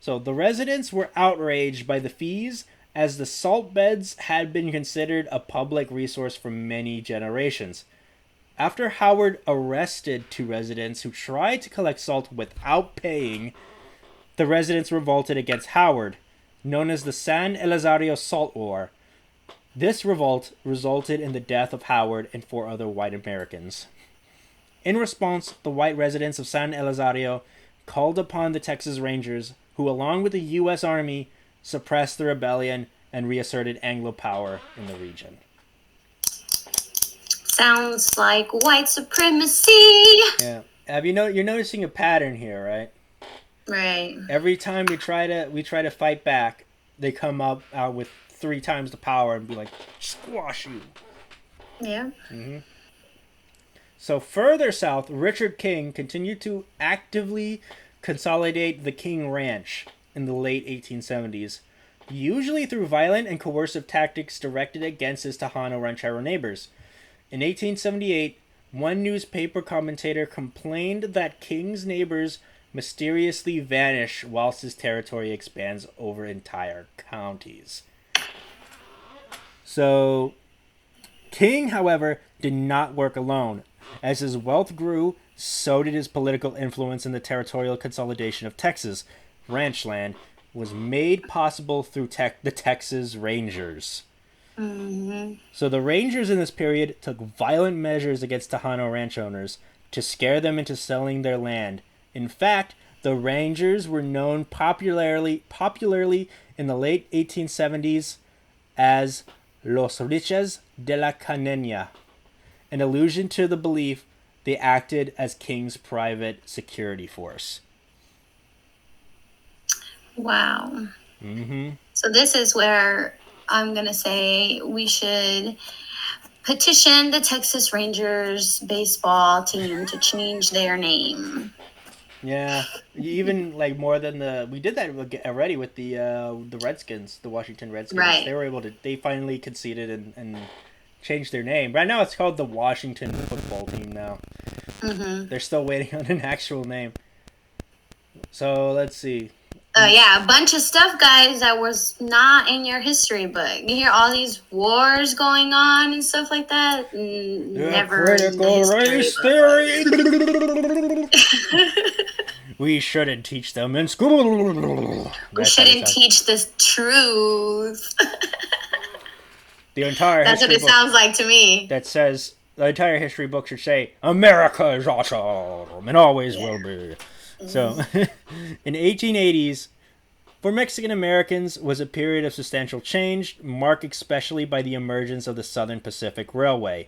So the residents were outraged by the fees, as the salt beds had been considered a public resource for many generations. After Howard arrested two residents who tried to collect salt without paying, the residents revolted against Howard, known as the San Elizario Salt War. This revolt resulted in the death of Howard and four other white Americans. In response, the white residents of San Elizario called upon the Texas Rangers, who, along with the U.S. Army, suppressed the rebellion and reasserted Anglo power in the region.
Sounds like white supremacy.
Yeah, you're noticing a pattern here, right?
Right.
Every time we try to fight back, they come up out with 3 times the power and be like, squash you.
Yeah.
So further south, Richard King continued to actively consolidate the King Ranch in the late 1870s, usually through violent and coercive tactics directed against his Tejano ranchero neighbors. In 1878, one newspaper commentator complained that King's neighbors mysteriously vanish whilst his territory expands over entire counties. So, King, however, did not work alone. As his wealth grew, so did his political influence in the territorial consolidation of Texas. Ranch land was made possible through the Texas Rangers. So the Rangers in this period took violent measures against Tejano ranch owners to scare them into selling their land. In fact, the Rangers were known popularly in the late 1870s as Los Riches de la Canena, an allusion to the belief they acted as King's private security force.
Wow. So this is where I'm going to say we should petition the Texas Rangers baseball team to change their name.
Yeah, even like more than we did that already with the Redskins, the Washington Redskins.
Right.
They finally conceded and changed their name. Right now it's called the Washington Football Team now. They're still waiting on an actual name. So let's see.
Yeah, a bunch of stuff, guys, that was not in your history book. You hear all these wars going on and stuff like that.
The
Never in the
critical
history
race theory.
book.
We shouldn't teach them in school.
We
That's how it
shouldn't
sounds.
teach the truth.
The entire
That's what
history
it
book
sounds like to me.
that says the entire history book should say America is awesome and always
Yeah.
will be. So, in 1880s, for Mexican Americans was a period of substantial change, marked especially by the emergence of the Southern Pacific Railway.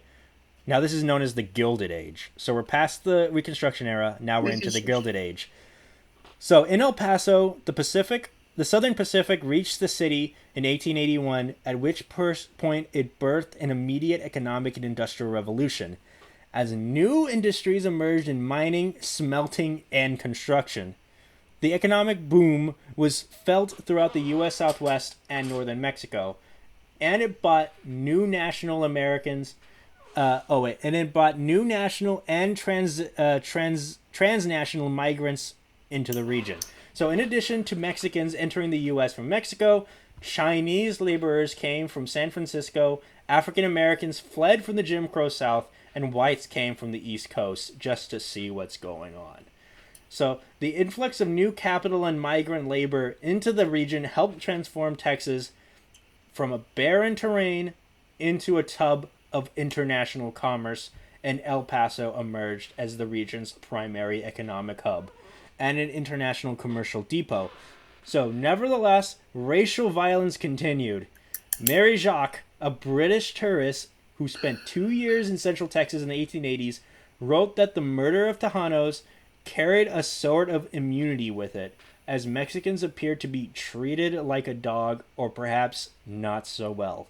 Now this is known as the Gilded Age. So we're past the Reconstruction era. Now we're into the Gilded Age. So in El Paso, the Southern Pacific reached the city in 1881, at which point it birthed an immediate economic and industrial revolution, as new industries emerged in mining, smelting, and construction. The economic boom was felt throughout the U.S. Southwest and northern Mexico, and it brought new national Americans. And it brought new national and transnational migrants into the region. So, in addition to Mexicans entering the U.S. from Mexico, Chinese laborers came from San Francisco, African Americans fled from the Jim Crow South, and whites came from the East Coast just to see what's going on. So, the influx of new capital and migrant labor into the region helped transform Texas from a barren terrain into a hub of international commerce, and El Paso emerged as the region's primary economic hub and an international commercial depot. So, nevertheless, racial violence continued. Mary Jacques, a British tourist who spent 2 years in Central Texas in the 1880s, wrote that the murder of Tejanos carried a sort of immunity with it, as Mexicans appeared to be treated like a dog, or perhaps not so well.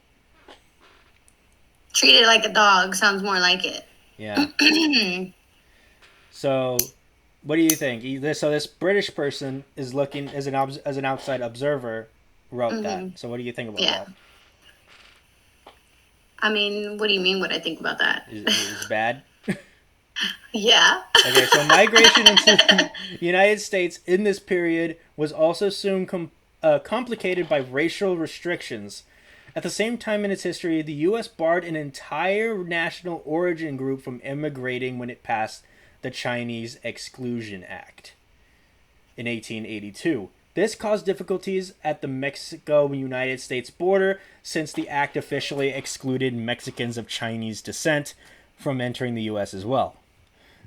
Treated like a dog sounds more like it.
Yeah. So, what do you think? So this British person is looking as an outside observer wrote that. So what do you think about that?
I mean, what do you mean? What I think about that?
Is bad?
Yeah.
Okay, so migration into the United States in this period was also soon complicated by racial restrictions. At the same time in its history, the U.S. barred an entire national origin group from immigrating when it passed the Chinese Exclusion Act in 1882. This caused difficulties at the Mexico-United States border, since the act officially excluded Mexicans of Chinese descent from entering the U.S. as well.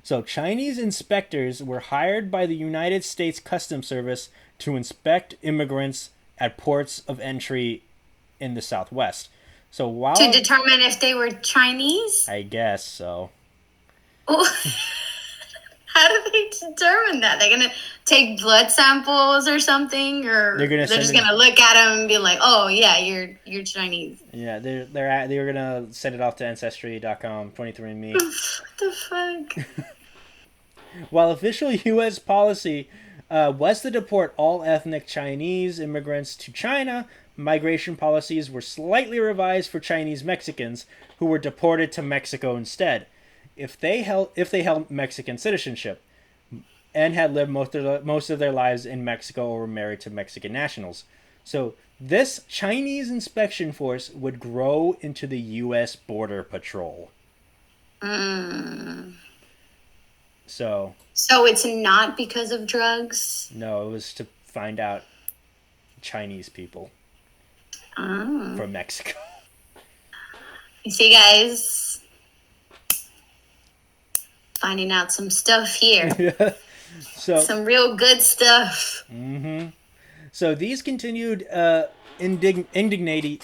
So Chinese inspectors were hired by the United States Customs Service to inspect immigrants at ports of entry in the Southwest. So while
to determine if they were Chinese?
I guess so.
How do they determine that? They're gonna take blood samples or something, or they're just gonna look at them and be like, "Oh yeah, you're Chinese."
Yeah, they're gonna send it off to Ancestry.com, 23andMe.
What the fuck?
While official U.S. policy was to deport all ethnic Chinese immigrants to China, migration policies were slightly revised for Chinese Mexicans who were deported to Mexico instead, if they held Mexican citizenship and had lived most of their lives in Mexico or were married to Mexican nationals. So this Chinese inspection force would grow into the U.S. Border Patrol. So
it's not because of drugs?
No, it was to find out Chinese people from Mexico.
You see, guys, finding out some stuff here.
So
some real good stuff.
So these continued indignities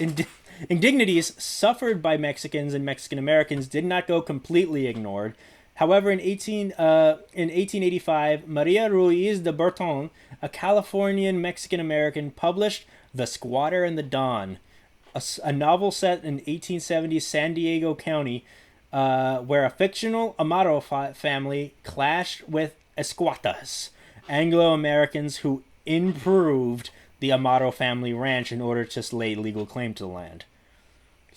suffered by Mexicans and Mexican Americans did not go completely ignored. However, in 1885, Maria Ruiz de Berton, a Californian Mexican American, published The Squatter and the Don, a novel set in 1870s San Diego County, where a fictional Amaro family clashed with Escuatas, Anglo-Americans who improved the Amaro family ranch in order to lay legal claim to the land.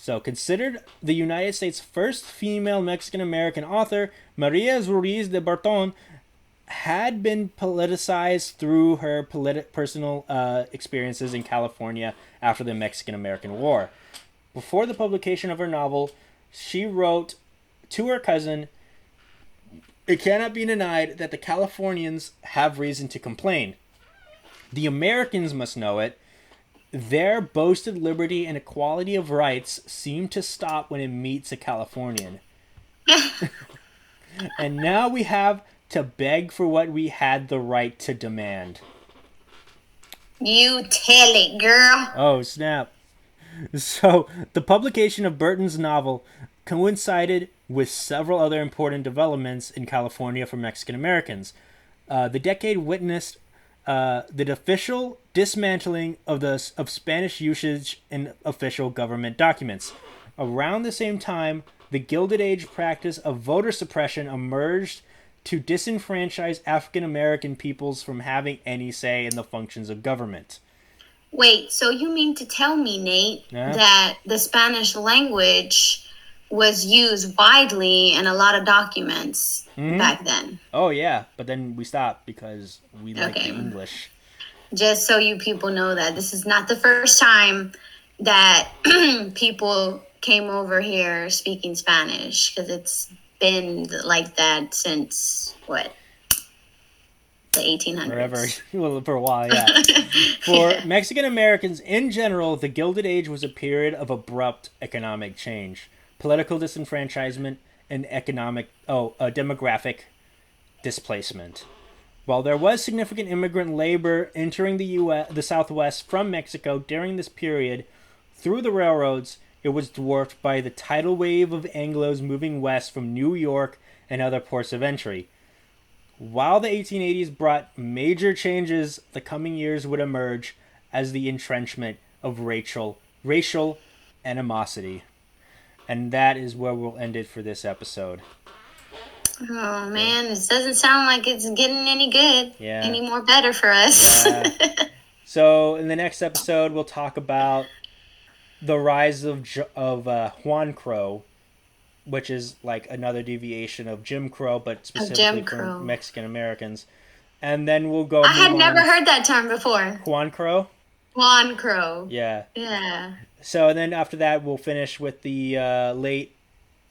So, considered the United States' first female Mexican-American author, Maria Ruiz de Berton had been politicized through her personal experiences in California after the Mexican-American War. Before the publication of her novel, she wrote to her cousin, "It cannot be denied that the Californians have reason to complain. The Americans must know it. Their boasted liberty and equality of rights seem to stop when it meets a Californian. And now we have to beg for what we had the right to demand."
You tell it, girl.
Oh, snap. So, the publication of Burton's novel coincided with several other important developments in California for Mexican Americans. The decade witnessed the official dismantling of Spanish usage in official government documents. Around the same time, the Gilded Age practice of voter suppression emerged to disenfranchise African American peoples from having any say in the functions of government.
Wait, so you mean to tell me, Nate,
Yeah.
that the Spanish language was used widely in a lot of documents back then?
Oh, yeah, but then we stopped because we like
Okay.
the English.
Just so you people know that this is not the first time that people came over here speaking Spanish, because it's been like that since, what, the 1800s?
Forever. Well, for a while, yeah. For Mexican Americans in general, the Gilded Age was a period of abrupt economic change, political disenfranchisement, and demographic displacement. While there was significant immigrant labor entering the Southwest from Mexico during this period through the railroads, it was dwarfed by the tidal wave of Anglos moving west from New York and other ports of entry. While the 1880s brought major changes, the coming years would emerge as the entrenchment of racial animosity. And that is where we'll end it for this episode.
Oh man, this doesn't sound like it's getting any good.
Yeah.
Any more better for us.
Yeah. So in the next episode, we'll talk about the rise of Juan Crow, which is like another deviation of Jim Crow, but specifically for Mexican Americans. And then we'll go.
I had never heard that term before.
Juan Crow?
Juan Crow.
Yeah.
Yeah.
So then after that, we'll finish with the late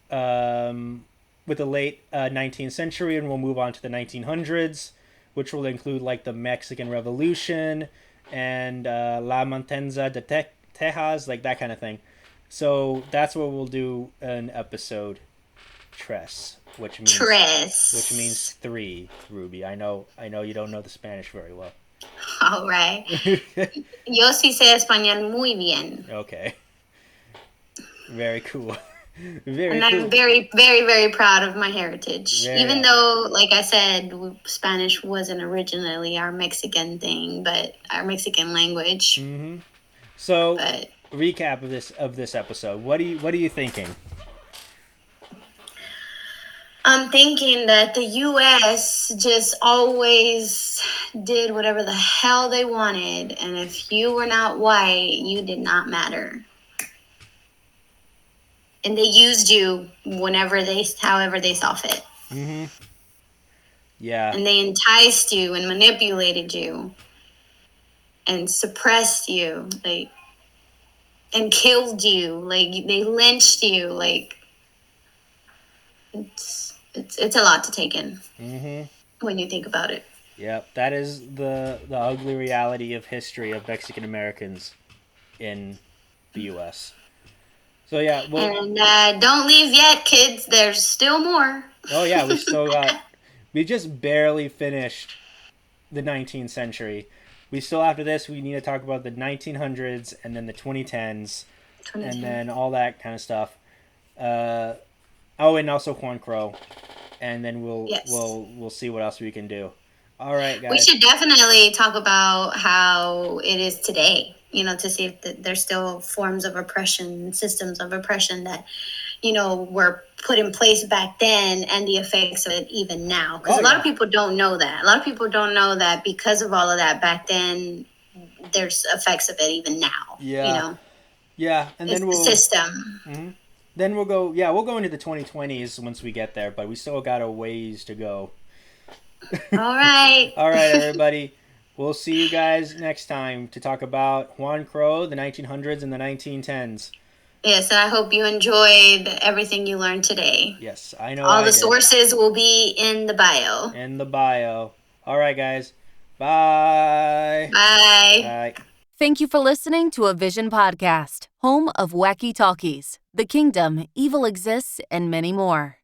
19th century, and we'll move on to the 1900s, which will include like the Mexican Revolution and La Matanza de Texas, like that kind of thing. So that's what we'll do an episode, Tres, which means three. Ruby, I know you don't know the Spanish very well.
All right. Yo sí sé español muy bien.
Okay. Very cool.
I'm very, very, very proud of my heritage.
Yeah.
Even though, like I said, Spanish wasn't originally our Mexican thing, but our Mexican language.
Mm-hmm. So, recap of this episode. What are you thinking?
I'm thinking that the U.S. just always did whatever the hell they wanted, and if you were not white, you did not matter. And they used you however they saw fit.
Mm-hmm. Yeah.
And they enticed you and manipulated you and suppressed you, like, and killed you, like they lynched you, like it's a lot to take in when you think about it.
Yep, that is the ugly reality of history of Mexican Americans in the U.S. So yeah,
and don't leave yet, kids. There's still more.
Oh yeah, we just barely finished the 19th century. We still, after this, we need to talk about the 1900s and then the 2010s, and then all that kind of stuff. And also Juan Crow, and then we'll see what else we can do. All right, guys.
We should definitely talk about how it is today. To see if there's still forms of oppression, systems of oppression that, were put in place back then, and the effects of it even now. Because a lot of people don't know that. A lot of people don't know that because of all of that back then, there's effects of it even now.
Yeah. Yeah, and
it's
then we'll
the system.
Mm-hmm. Then we'll go into the 2020s once we get there, but we still got a ways to go.
All right.
All right, everybody. We'll see you guys next time to talk about Juan Crow, the 1900s and the 1910s.
Yes, and I hope you enjoyed everything you learned today.
Yes, I know
All
I
the
did.
sources will be in the bio.
In the bio. All right, guys. Bye.
Bye.
Bye.
Thank you for listening to a Vision podcast, home of wacky talkies, The Kingdom, Evil Exists, and many more.